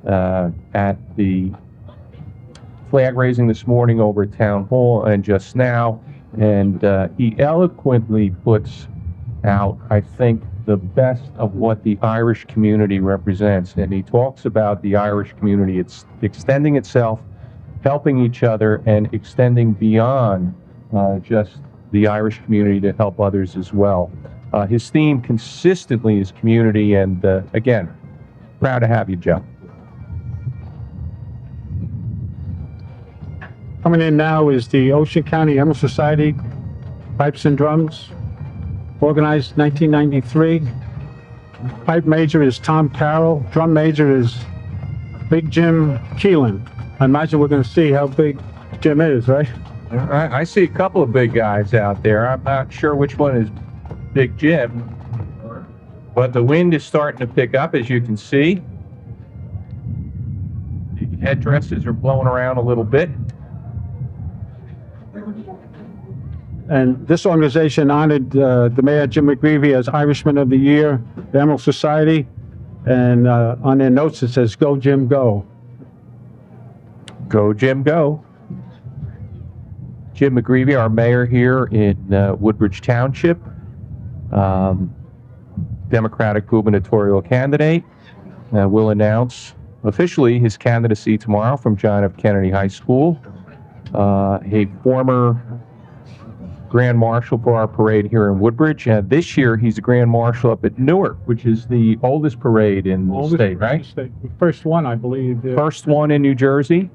at the flag raising this morning over at Town Hall, and just now. And he eloquently puts out, I think, the best of what the Irish community represents. And he talks about the Irish community, it's extending itself, helping each other, and extending beyond just the Irish community to help others as well. His theme consistently is community, and again, proud to have you, Joe. Coming in now is the Ocean County Emerald Society Pipes and Drums, organized 1993. Pipe major is Tom Carroll. Drum major is Big Jim Keelan. I imagine we're going to see how big Jim is, right? I see a couple of big guys out there. I'm not sure which one is Big Jim, but the wind is starting to pick up, as you can see. The headdresses are blowing around a little bit. And this organization honored the mayor, Jim McGreevy, as Irishman of the Year, the Emerald Society. And on their notes, it says, "Go, Jim, go." Go, Jim, go. Jim McGreevy, our mayor here in Woodbridge Township, Democratic gubernatorial candidate, will announce officially his candidacy tomorrow from John F. Kennedy High School. A former Grand Marshal for our parade here in Woodbridge. This year, he's a Grand Marshal up at Newark, which is the oldest parade in the state, right? The first one, I believe. First one in New Jersey,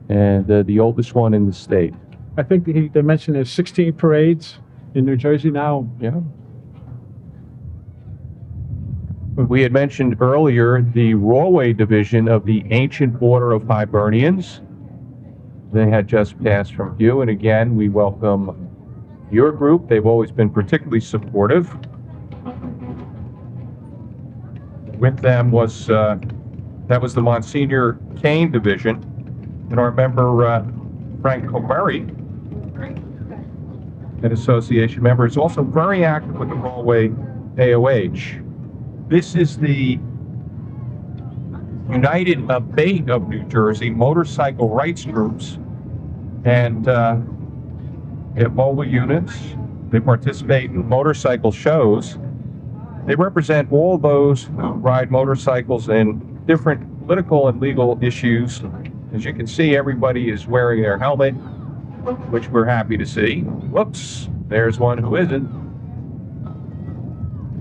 and the oldest one in the state. I think they mentioned there's 16 parades in New Jersey now. Yeah. We had mentioned earlier the Rollway Division of the Ancient Order of Hibernians. They had just passed from you, and again, we welcome your group. They've always been particularly supportive. With them was, that was the Monsignor Kane Division, and our member, Frank Comeri, an association member, is also very active with the Rollway AOH. This is the United Bay of New Jersey motorcycle rights groups, and they have mobile units. They participate in motorcycle shows. They represent all those who ride motorcycles in different political and legal issues. As you can see, everybody is wearing their helmet, which we're happy to see. Whoops, there's one who isn't.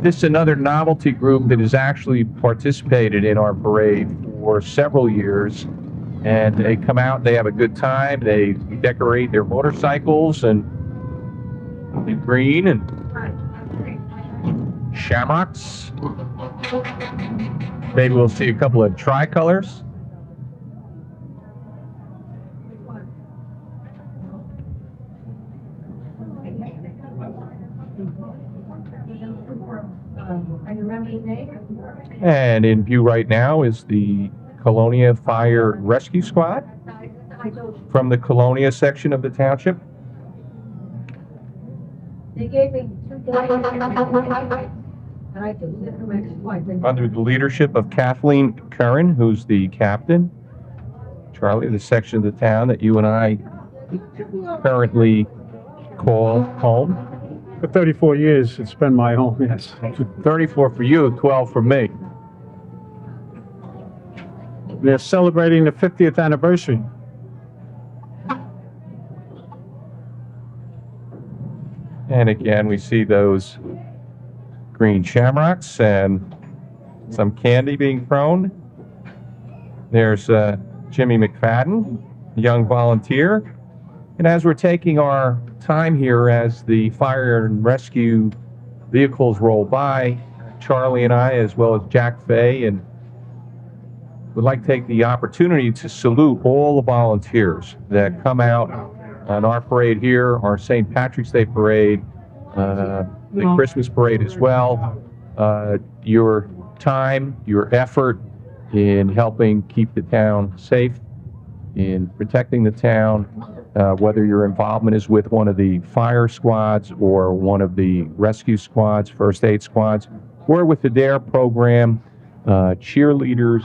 This is another novelty group that has actually participated in our parade for several years. And they come out, they have a good time, they decorate their motorcycles and in green and shamrocks. Maybe we'll see a couple of tricolors. And in view right now is the Colonia Fire Rescue Squad from the Colonia section of the township. They gave me 2 days and I took it. Under the leadership of Kathleen Curran, who's the captain. Charlie, the section of the town that you and I currently call home. For 34 years, it's been my home, yes. 34 for you, 12 for me. They're celebrating the 50th anniversary. And again, we see those green shamrocks and some candy being thrown. There's Jimmy McFadden, a young volunteer. And as we're taking our time here as the fire and rescue vehicles roll by, Charlie and I, as well as Jack Fay, and would like to take the opportunity to salute all the volunteers that come out on our parade here, our St. Patrick's Day parade, the Christmas parade as well. Your time, your effort in helping keep the town safe, in protecting the town, whether your involvement is with one of the fire squads or one of the rescue squads, first aid squads, or with the DARE program, cheerleaders,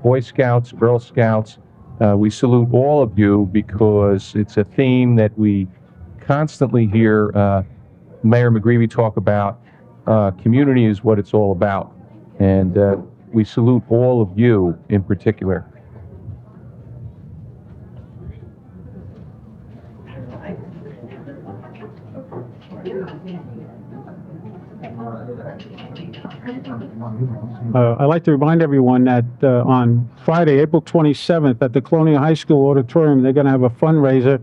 Boy Scouts, Girl Scouts. We salute all of you because it's a theme that we constantly hear Mayor McGreevy talk about. Community is what it's all about. And we salute all of you in particular. I'd like to remind everyone that on Friday, April 27th, at the Colonial High School auditorium, they're going to have a fundraiser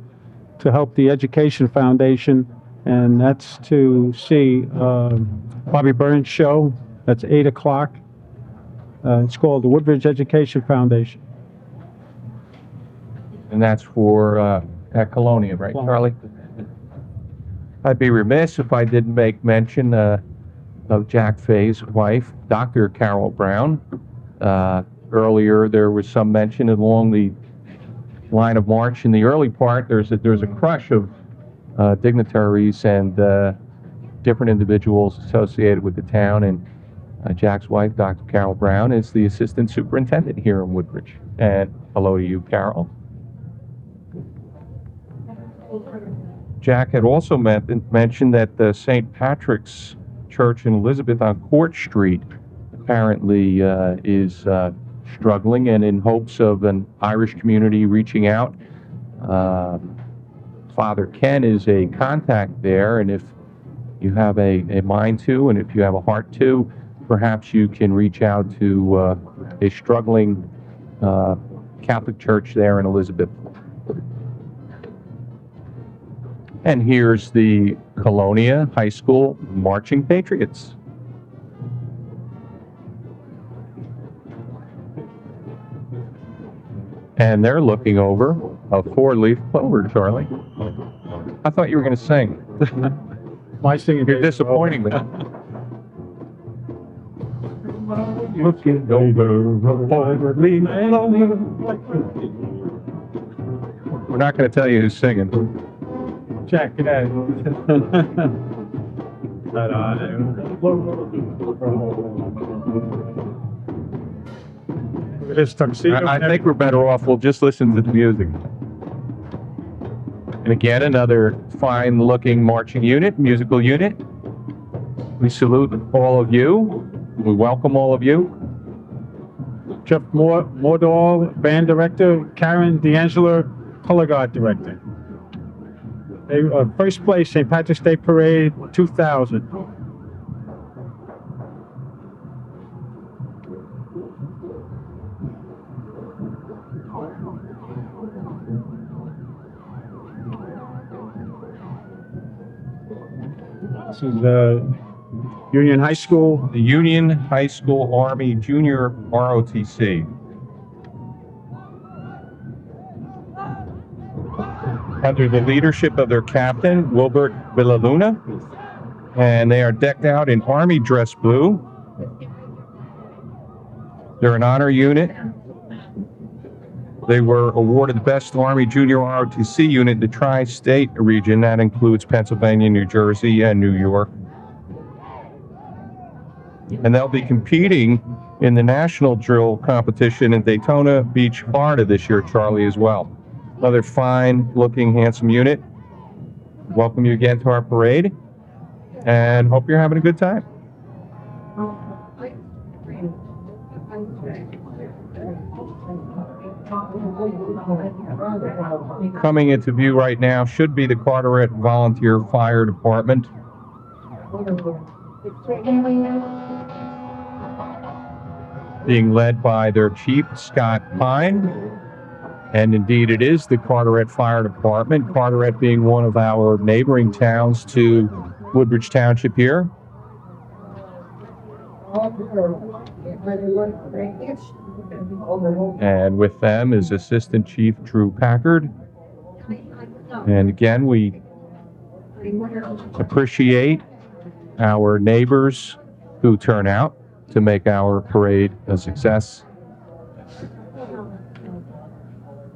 to help the Education Foundation, and that's to see Bobby Burns' show. That's 8 o'clock. It's called the Woodbridge Education Foundation. And that's for at Colonia, right, Charlie? I'd be remiss if I didn't make mention of Jack Fay's wife, Dr. Carol Brown. Earlier, there was some mention along the line of march. In the early part, there's a crush of dignitaries and different individuals associated with the town. And Jack's wife, Dr. Carol Brown, is the assistant superintendent here in Woodbridge. And hello to you, Carol. Jack had also mentioned that the St. Patrick's Church in Elizabeth on Court Street apparently is struggling, and in hopes of an Irish community reaching out. Father Ken is a contact there, and if you have a mind to, and if you have a heart to, perhaps you can reach out to a struggling Catholic church there in Elizabeth. And here's the Colonia High School Marching Patriots. And they're looking over a four-leaf clover, Charlie. I thought you were going to sing. My singing. You're disappointing me. Looking over a four-leaf clover. We're not going to tell you who's singing. Jack, good day. Look at this tuxedo. I think we're better off. We'll just listen to the music. And again, another fine-looking marching unit, musical unit. We salute all of you. We welcome all of you. Jeff Mordahl, band director. Karen D'Angelo, color guard director. They, first place, St. Patrick's Day Parade 2000. This is Union High School. The Union High School Army Junior ROTC. Under the leadership of their captain, Wilbert Villaluna, and they are decked out in Army dress blue. They're an honor unit. They were awarded the Best Army Junior ROTC unit in the tri-state region. That includes Pennsylvania, New Jersey, and New York. And they'll be competing in the national drill competition in Daytona Beach, Florida this year, Charlie, as well. Another fine-looking, handsome unit. Welcome you again to our parade, and hope you're having a good time. Coming into view right now should be the Carteret Volunteer Fire Department. Being led by their chief, Scott Pine. And indeed, it is the Carteret Fire Department, Carteret being one of our neighboring towns to Woodbridge Township here. And with them is Assistant Chief Drew Packard. And again, we appreciate our neighbors who turn out to make our parade a success.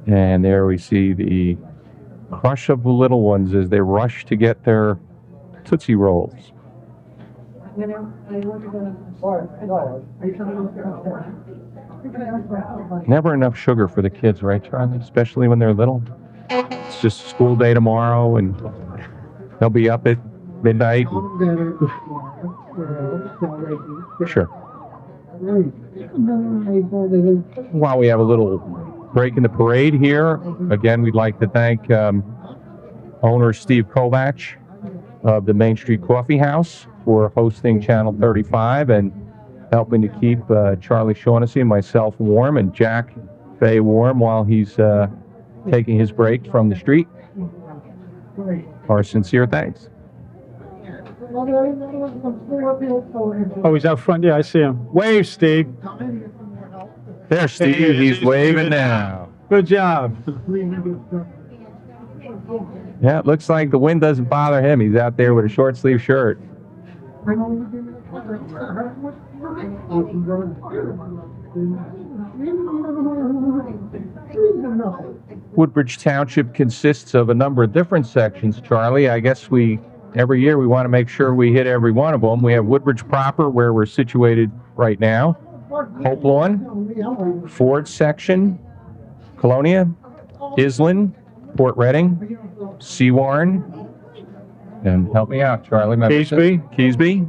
And there we see the crush of the little ones as they rush to get their Tootsie Rolls. Never enough sugar for the kids, right, Charlie? Especially when they're little. It's just school day tomorrow, and they'll be up at midnight. Sure. While we have a little break in the parade here, again, we'd like to thank owner Steve Kovach of the Main Street Coffee House for hosting Channel 35 and helping to keep Charlie Shaughnessy and myself warm, and Jack Fay warm while he's taking his break from the street. Our sincere thanks. Oh, he's out front. Yeah, I see him. Wave, Steve. There's Steve. He's waving now. Good job. Yeah, it looks like the wind doesn't bother him. He's out there with a short sleeve shirt. Woodbridge Township consists of a number of different sections, Charlie. I guess every year we want to make sure we hit every one of them. We have Woodbridge proper, where we're situated right now. Hope Lawn, Ford section, Colonia, Island, Port Reading, Seawarren, and help me out, Charlie. Keesby.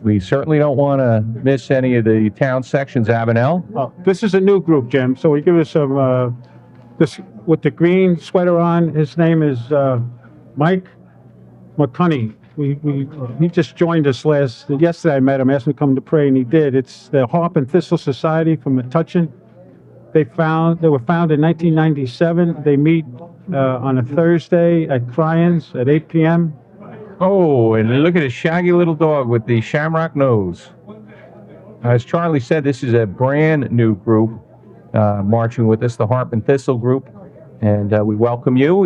We certainly don't want to miss any of the town sections. Avenel. Oh, this is a new group, Jim. So we give us some, this with the green sweater on. His name is Mike McCunney. He just joined us yesterday. I met him, asked him to come to pray, and he did. It's the Harp and Thistle Society from Metuchen. They were founded in 1997. They meet on a Thursday at Cryans at 8 p.m. Oh, and look at a shaggy little dog with the shamrock nose. As Charlie said, this is a brand new group marching with us, the Harp and Thistle group, and we welcome you.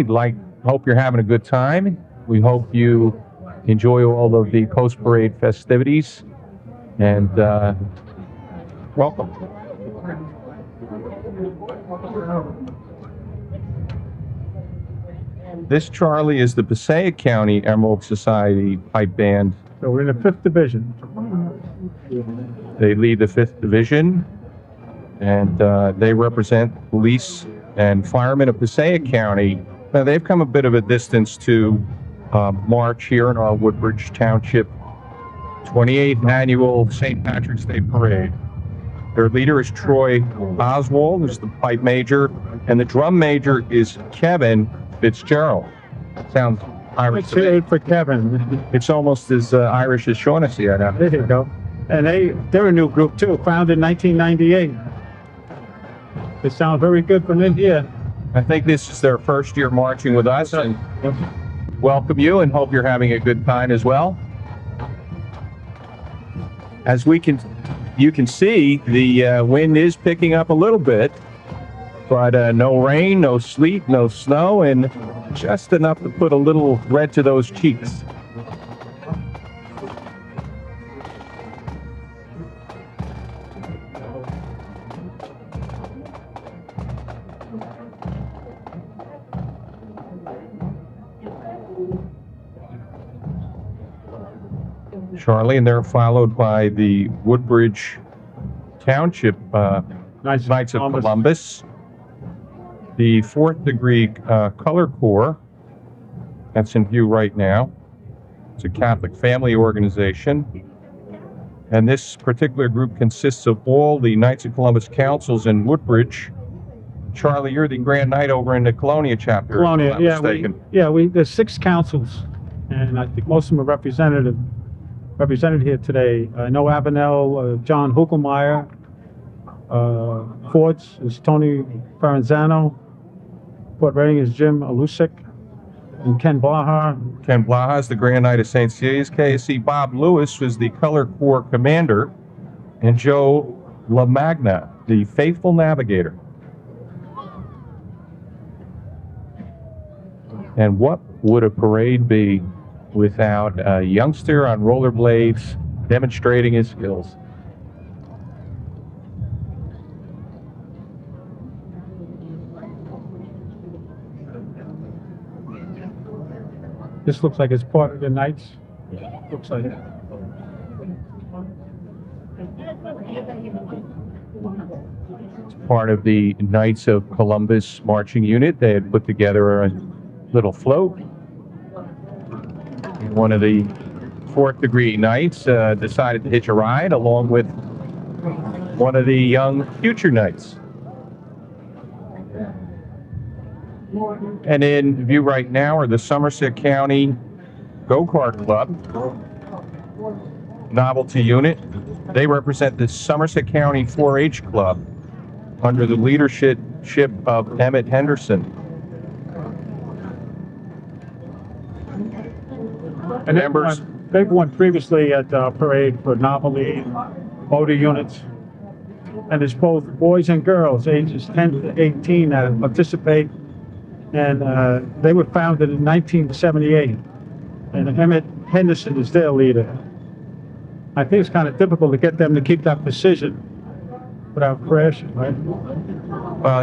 Hope you're having a good time. We hope you enjoy all of the post-parade festivities, and welcome. This, Charlie, is the Passaic County Emerald Society Pipe Band. So we're in the 5th Division. They lead the 5th Division, and they represent police and firemen of Passaic County. Now, they've come a bit of a distance to march here in our Woodbridge Township 28th Annual St. Patrick's Day Parade. Their leader is Troy Oswald, who's the pipe major, and the drum major is Kevin Fitzgerald. Sounds Irish. It's it for Kevin. It's almost as Irish as Shaughnessy, I know. There you go. And they're a new group too, founded in 1998. They sound very good from in here. I think this is their first year marching with us, and welcome you, and hope you're having a good time as well. As you can see, the wind is picking up a little bit, but no rain, no sleet, no snow, and just enough to put a little red to those cheeks. Charlie, and they're followed by the Woodbridge Township Knights of Columbus, the 4th Degree Color Corps, that's in view right now. It's a Catholic family organization, and this particular group consists of all the Knights of Columbus councils in Woodbridge. Charlie, you're the Grand Knight over in the Colonia chapter. Colonia, there's 6 councils, and I think most of them are represented here today. I know Avenel, John Huckelmeyer, Fords is Tony Ferranzano, Port Reading is Jim Alusik, and Ken Blaha. Ken Blaha is the Grand Knight of St. Cecilia's KSC. Bob Lewis was the Color Corps Commander, and Joe LaMagna, the Faithful Navigator. And what would a parade be without a youngster on rollerblades demonstrating his skills. This looks like it's part of the Knights. Looks like it. Part of the Knights of Columbus marching unit. They had put together a little float. One of the fourth degree Knights decided to hitch a ride along with one of the young future Knights. And in view right now are the Somerset County Go-Kart Club novelty unit. They represent the Somerset County 4-H Club under the leadership of Emmett Henderson. And Members, they've won previously at the parade for novelty motor units. And it's both boys and girls, ages 10 to 18, that participate. And they were founded in 1978. And Emmett Henderson is their leader. I think it's kind of difficult to get them to keep that precision without crashing, right? well,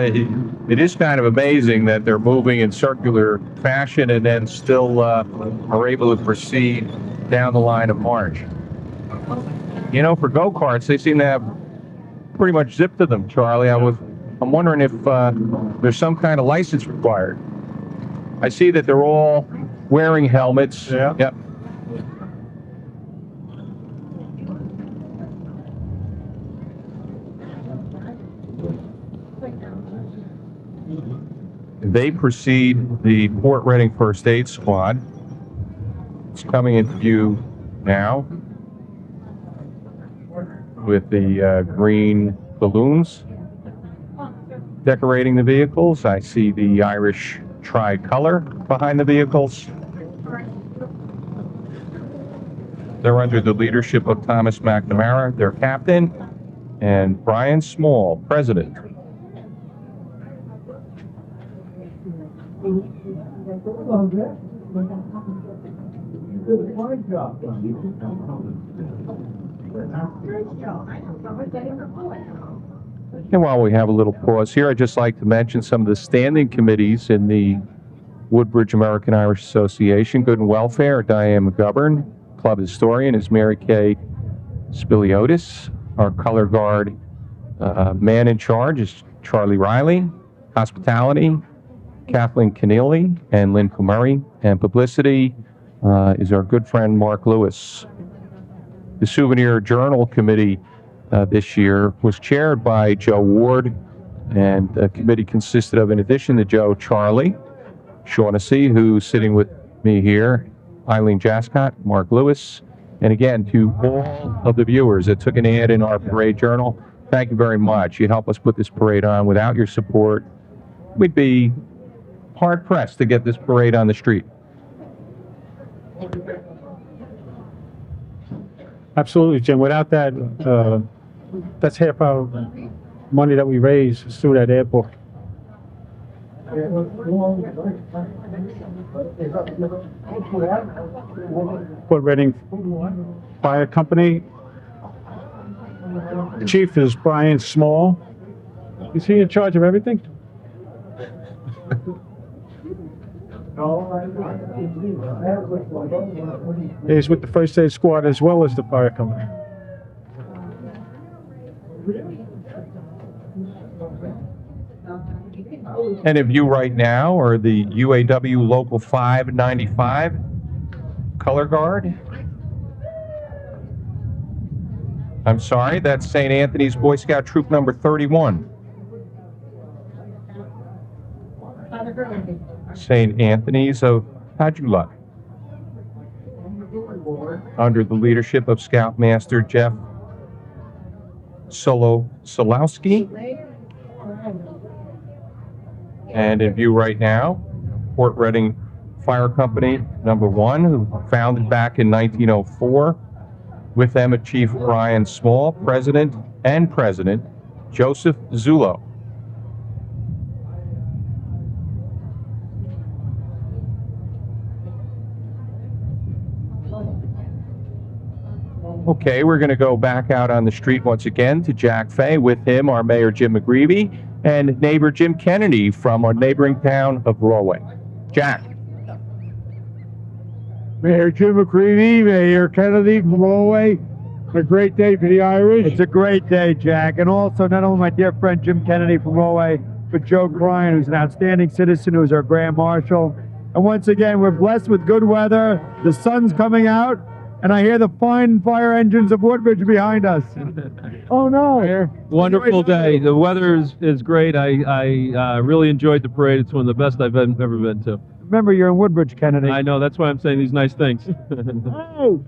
it is kind of amazing that they're moving in circular fashion and then still are able to proceed down the line of march. You know, for go-karts, they seem to have pretty much zip to them, Charlie. I'm wondering if there's some kind of license required. I see that they're all wearing helmets. Yeah. Yep. They precede the Port Reading First Aid Squad. It's coming into view now with the green balloons decorating the vehicles. I see the Irish tricolor behind the vehicles. They're under the leadership of Thomas McNamara, their captain, and Brian Small, president. And while we have a little pause here, I'd just like to mention some of the standing committees in the Woodbridge American Irish Association. Good and Welfare, Diane McGovern. Club historian is Mary Kay Spiliotis. Our color guard man in charge is Charlie Riley. Hospitality, Kathleen Keneally and Lynn Murray. And publicity is our good friend Mark Lewis. The Souvenir Journal Committee this year was chaired by Joe Ward, and the committee consisted of, in addition to Joe, Charlie Shaughnessy, who's sitting with me here, Eileen Jascott, Mark Lewis, and again, to all of the viewers that took an ad in our parade journal, thank you very much. You help us put this parade on. Without your support, we'd be hard-pressed to get this parade on the street. Absolutely, Jim. Without that, that's half our money that we raise through that airport. Port Reading Fire Company. Chief is Brian Small. Is he in charge of everything? He's with the First Aid Squad as well as the fire company. And in view right now are the UAW Local 595 color guard. I'm sorry, that's St. Anthony's Boy Scout Troop number 31. St. Anthony's of Padula, under the leadership of Scoutmaster Jeff Solowski. And in view right now, Port Reading Fire Company number 1, who founded back in 1904, with them at Chief Brian Small, President, and President Joseph Zullo. Okay, we're going to go back out on the street once again to Jack Fay. With him, our Mayor Jim McGreevy and neighbor Jim Kennedy from our neighboring town of Raway. Jack. Mayor Jim McCreevy, Mayor Kennedy from Norway. A great day for the Irish. It's a great day, Jack. And also, not only my dear friend Jim Kennedy from Norway, but Joe Cryan, who's an outstanding citizen, who's our Grand Marshal. And once again, we're blessed with good weather. The sun's coming out, and I hear the fine fire engines of Woodbridge behind us. Oh, no. Wonderful day. The weather is great. I really enjoyed the parade. It's one of the best I've ever been to. Remember, you're in Woodbridge, Kennedy. I know. That's why I'm saying these nice things. Oh,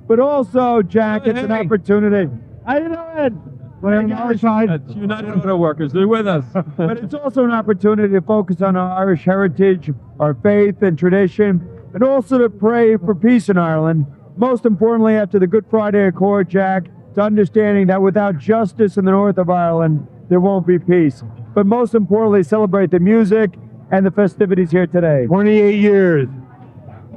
but also, Jack, it's an opportunity. How you doing? We're on our side. That's United Auto Workers. They're with us. But it's also an opportunity to focus on our Irish heritage, our faith and tradition, and also to pray for peace in Ireland. Most importantly, after the Good Friday Accord, Jack, to understanding that without justice in the north of Ireland, there won't be peace. But most importantly, celebrate the music and the festivities here today. 28 years.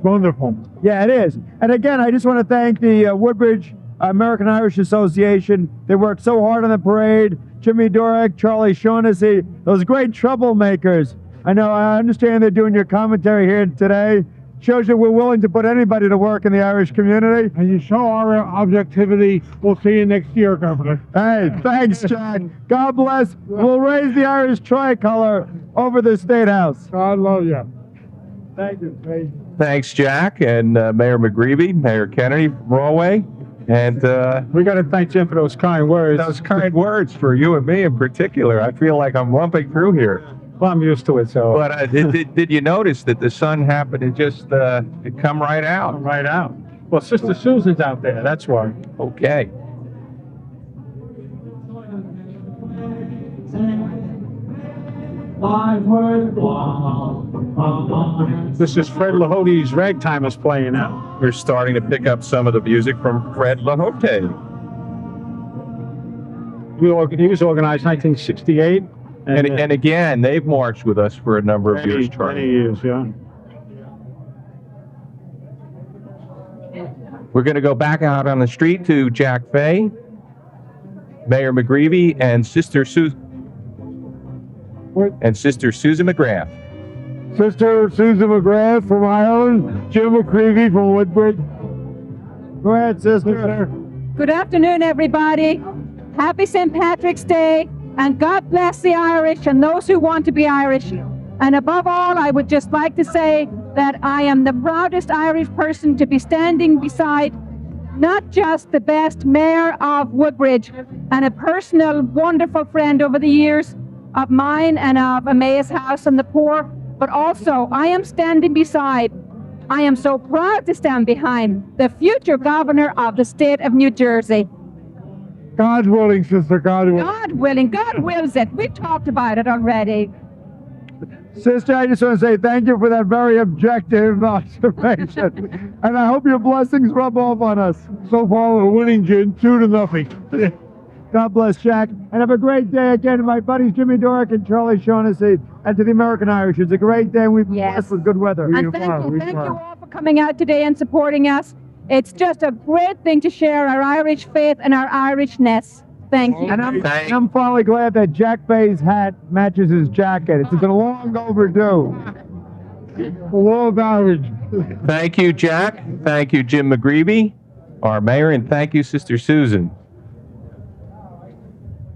Wonderful. Yeah, it is. And again, I just want to thank the Woodbridge American Irish Association. They worked so hard on the parade. Jimmy Dorick, Charlie Shaughnessy, those great troublemakers. I know, I understand they're doing your commentary here today. Shows you we're willing to put anybody to work in the Irish community. And you show our objectivity. We'll see you next year, Governor. Hey, thanks, Jack. God bless. We'll raise the Irish tricolor over the State House. God love you. Thank you. Thanks, Jack, and Mayor McGreevy, Mayor Kennedy from Raway. And We got to thank Jim for those kind words. those kind words for you and me in particular. I feel like I'm lumping through here. Well, I'm used to it, so. But did you notice that the sun happened to just come right out? Right out. Well, Sister Susan's out there, that's why. Okay. This is Fred Lahote's Ragtime is playing now. We're starting to pick up some of the music from Fred Lahote. He was organized 1968. And again, they've marched with us for a number of years, many Charlie. years, yeah. We're going to go back out on the street to Jack Fay, Mayor McGreevy, and Sister Susan McGrath. Sister Susan McGrath from Ireland. Jim McCreevy from Woodbridge. Go ahead, sister. Good afternoon, everybody. Happy St. Patrick's Day, and God bless the Irish and those who want to be Irish. And above all, I would just like to say that I am the proudest Irish person to be standing beside not just the best mayor of Woodbridge and a personal, wonderful friend over the years of mine and of Emmaus House and the poor, but also I am standing beside, I am so proud to stand behind the future governor of the state of New Jersey. God willing, sister, God willing. God willing, God wills it. We've talked about it already. Sister, I just want to say thank you for that very objective observation. And I hope your blessings rub off on us. So far, we're winning, Jim, 2-0. God bless, Jack. And have a great day again to my buddies Jimmy Dorick and Charlie Shaughnessy, and to the American Irish. It's a great day. We've been blessed with good weather. And thank you all for coming out today and supporting us. It's just a great thing to share our Irish faith and our Irishness. Thank you. And I'm finally glad that Jack Fay's hat matches his jacket. It's been long overdue. Love Irish. Thank you, Jack. Thank you, Jim McGreevy, our mayor, and thank you, Sister Susan.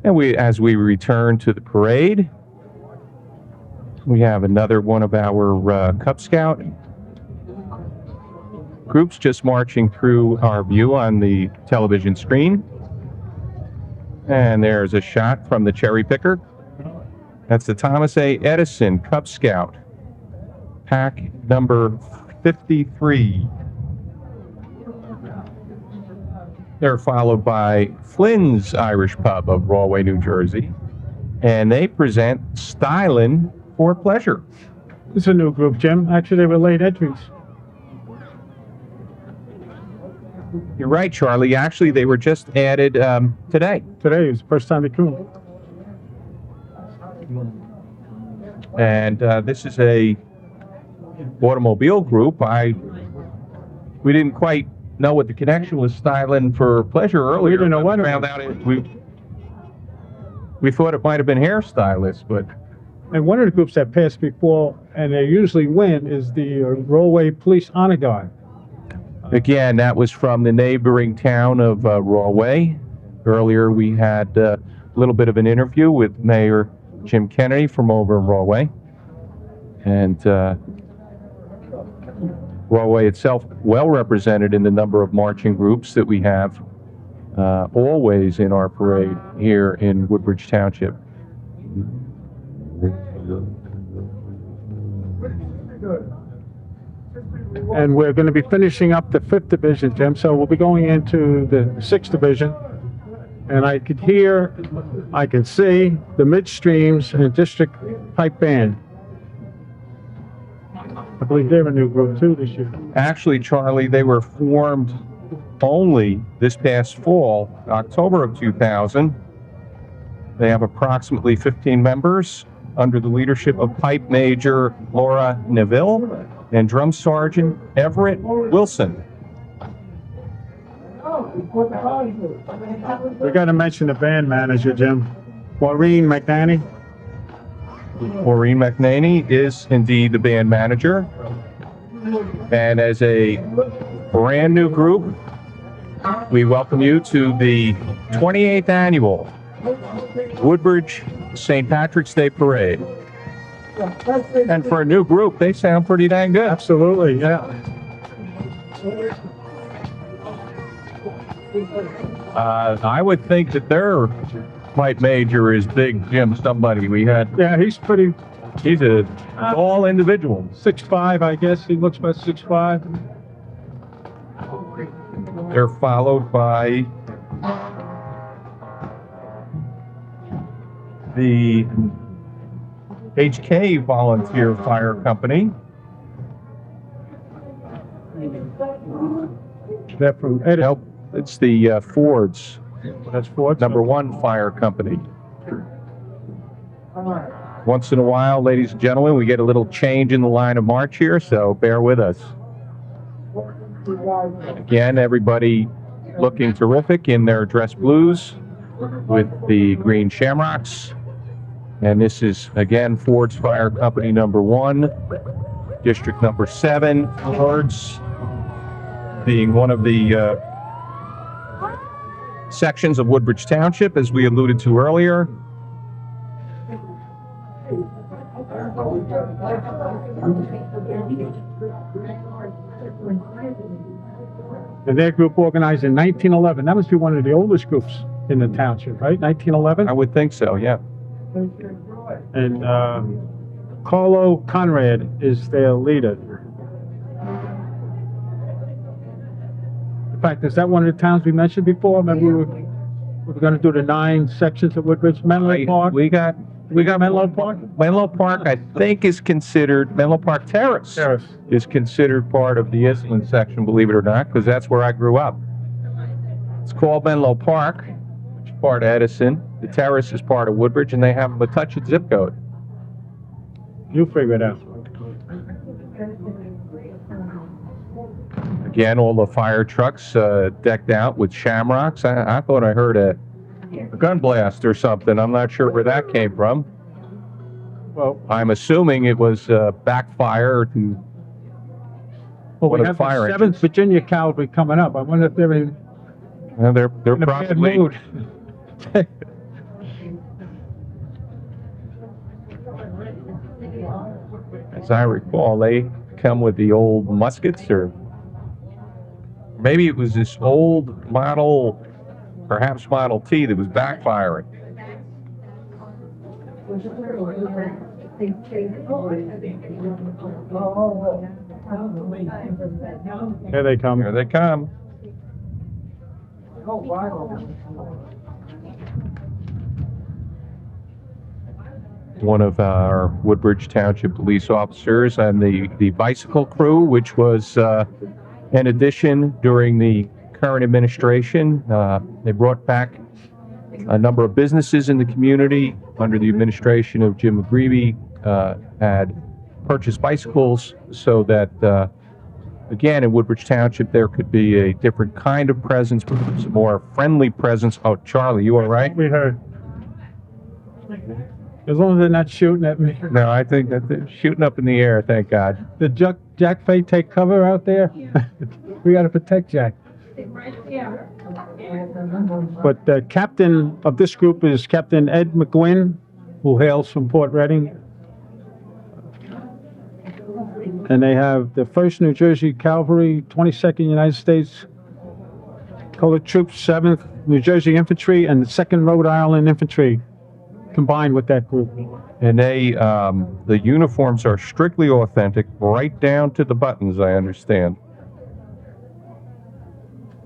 And as we return to the parade, we have another one of our Cub Scout groups just marching through our view on the television screen. And there's a shot from the cherry picker. That's the Thomas A. Edison Cub Scout, pack number 53. They're followed by Flynn's Irish Pub of Raway, New Jersey, and they present Stylin' for Pleasure. This is a new group, Jim. Actually, they were late entries. You're right, Charlie. Actually, they were just added today. Today is the first time they come. And this is a automobile group. We didn't quite know what the connection was styling for pleasure earlier. didn't know what it Found was. out we thought it might have been hairstylists, but And one of the groups that passed before, and they usually win, is the Rollway Police Honor Guard. again, that was from the neighboring town of Rawway. Earlier, we had a little bit of an interview with Mayor Jim Kennedy from over in Rawway. And Rawway itself well represented in the number of marching groups that we have always in our parade here in Woodbridge Township. And we're going to be finishing up the 5th Division, Jim, so we'll be going into the 6th Division. And I could hear, I can see the Midstreams and District Pipe Band. I believe they're a new group too this year. Actually, Charlie, they were formed only this past fall, October of 2000. They have approximately 15 members under the leadership of Pipe Major Laura Neville and Drum Sergeant Everett Wilson. We got to mention the band manager, Jim. Maureen McNanny. Maureen McNaney is indeed the band manager. And as a brand new group, we welcome you to the 28th annual Woodbridge St. Patrick's Day Parade. And for a new group, they sound pretty dang good. Absolutely, yeah. I would think that their pipe major is Big Jim somebody. We had, Yeah, he's pretty he's a tall individual. 6'5", I guess. He looks about 6'5". They're followed by the HK Volunteer Fire Company. They're from Edison. Nope, it's the Ford's That's Ford's. #1 fire company. Once in a while, ladies and gentlemen, we get a little change in the line of march here, so bear with us. Again, everybody looking terrific in their dress blues with the green shamrocks. And this is, again, Ford's Fire Company #1, District #7, Ford's being one of the sections of Woodbridge Township, as we alluded to earlier. And their group organized in 1911. That must be one of the oldest groups in the township, right? 1911? I would think so, yeah. And Carlo Conrad is their leader. In fact, is that one of the towns we mentioned before? Remember we were going to do the 9 sections of Woodbridge? Menlo Park? We got Menlo Park? Menlo Park, I think, is considered, Menlo Park Terrace is considered part of the Island section, believe it or not, because that's where I grew up. It's called Menlo Park, which is part of Edison. The Terrace is part of Woodbridge, and they have a touch of zip code. You figure it out. Again, all the fire trucks decked out with shamrocks. I thought I heard a gun blast or something. I'm not sure where that came from. Well, I'm assuming it was backfire to we one of the have the fire 7th engines. Virginia Cavalry coming up. I wonder if they're in Well, they're a bad probably mood. as I recall, they come with the old muskets, or maybe it was this old model, perhaps Model T, that was backfiring. Here they come. Here they come. One of our Woodbridge Township police officers and the bicycle crew, which was an addition during the current administration. They brought back a number of businesses in the community under the administration of Jim McGreevy, had purchased bicycles so that again, in Woodbridge Township, there could be a different kind of presence, perhaps a more friendly presence. Oh, Charlie, you all right? We heard. As long as they're not shooting at me. No, I think that they're shooting up in the air, thank God. Did Jack Fay take cover out there? We got to protect Jack. But the captain of this group is Captain Ed McGuinn, who hails from Port Reading. And they have the 1st New Jersey Cavalry, 22nd United States Colored Troops, 7th New Jersey Infantry, and the 2nd Rhode Island Infantry combined with that group. And they, the uniforms are strictly authentic, right down to the buttons, I understand.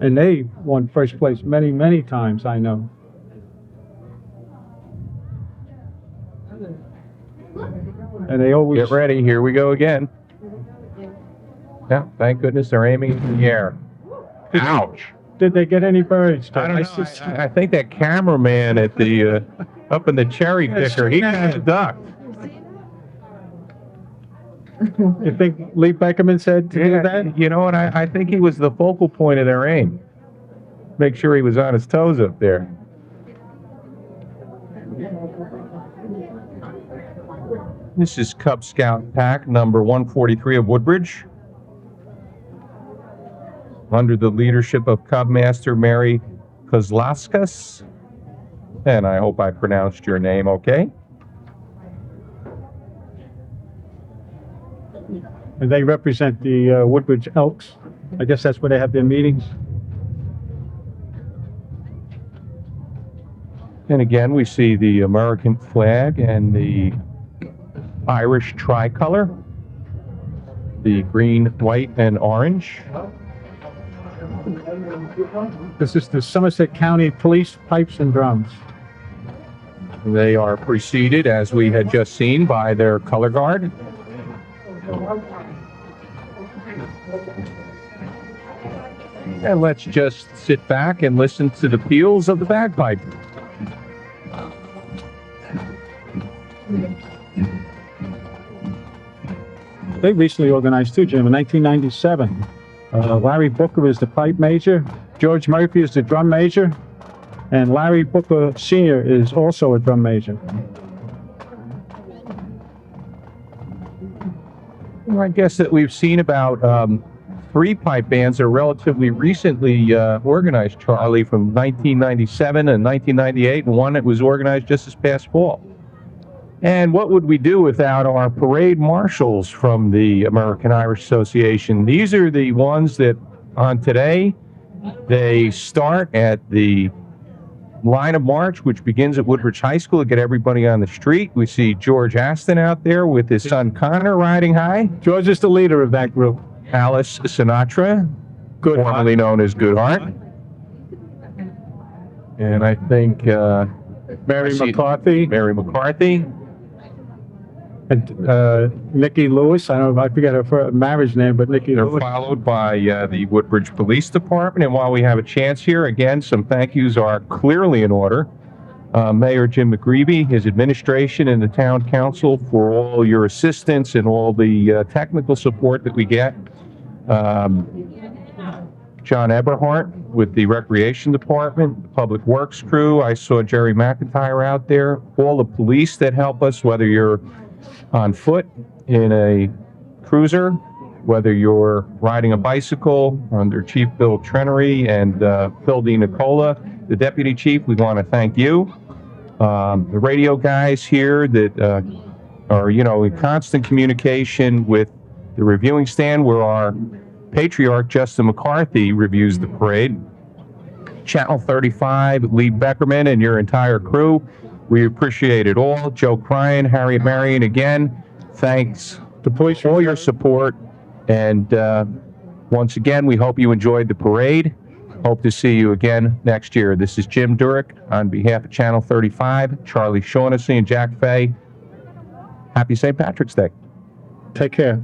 And they won first place many, many times, I know. And they always... Get ready, here we go again. Yeah, thank goodness they're aiming in the air. Ouch! Did they get any birds? I don't know. I think that cameraman at the up in the cherry picker, he kind of ducked. You think Lee Beckerman said to do that? You know what? I think he was the focal point of their aim. Make sure he was on his toes up there. This is Cub Scout Pack number 143 of Woodbridge, under the leadership of Cub Master Mary Kozlauskas. And I hope I pronounced your name okay. And they represent the Woodbridge Elks. I guess that's where they have their meetings. And again, we see the American flag and the Irish tricolor, the green, white, and orange. This is the Somerset County Police Pipes and Drums. They are preceded, as we had just seen, by their color guard. And let's just sit back and listen to the peals of the bagpipe. They recently organized too, Jim, in 1997. Larry Booker is the pipe major, George Murphy is the drum major, and Larry Booker Sr. is also a drum major. Well, I guess that we've seen about 3 pipe bands that are relatively recently organized, Charlie, from 1997 and 1998, and one that was organized just this past fall. And what would we do without our parade marshals from the American Irish Association? These are the ones that on today, they start at the line of march, which begins at Woodbridge High School to get everybody on the street. We see George Aston out there with his son Connor riding high. George is the leader of that group. Alice Sinatra, formerly known as Goodhart. And I think Mary McCarthy. Mary McCarthy. And Nikki Lewis, I don't know, I forget her marriage name, but Nikki They're Lewis. followed by the Woodbridge Police Department. And while we have a chance here, again, some thank yous are clearly in order. Mayor Jim McGreevy, his administration, and the town council for all your assistance and all the technical support that we get. John Eberhart with the Recreation Department, the Public Works crew. I saw Jerry McIntyre out there. All the police that help us, whether you're on foot in a cruiser, whether you're riding a bicycle, under Chief Bill Trenery and Phil DiNicola, the Deputy Chief, we want to thank you. The radio guys here that are, in constant communication with the reviewing stand where our patriarch, Justin McCarthy, reviews the parade. Channel 35, Lee Beckerman and your entire crew, we appreciate it all. Joe Cryan, Harriet Marion, again, thanks The police for all your support. And once again, we hope you enjoyed the parade. Hope to see you again next year. This is Jim Durick on behalf of Channel 35, Charlie Shaughnessy, and Jack Fay. Happy St. Patrick's Day. Take care.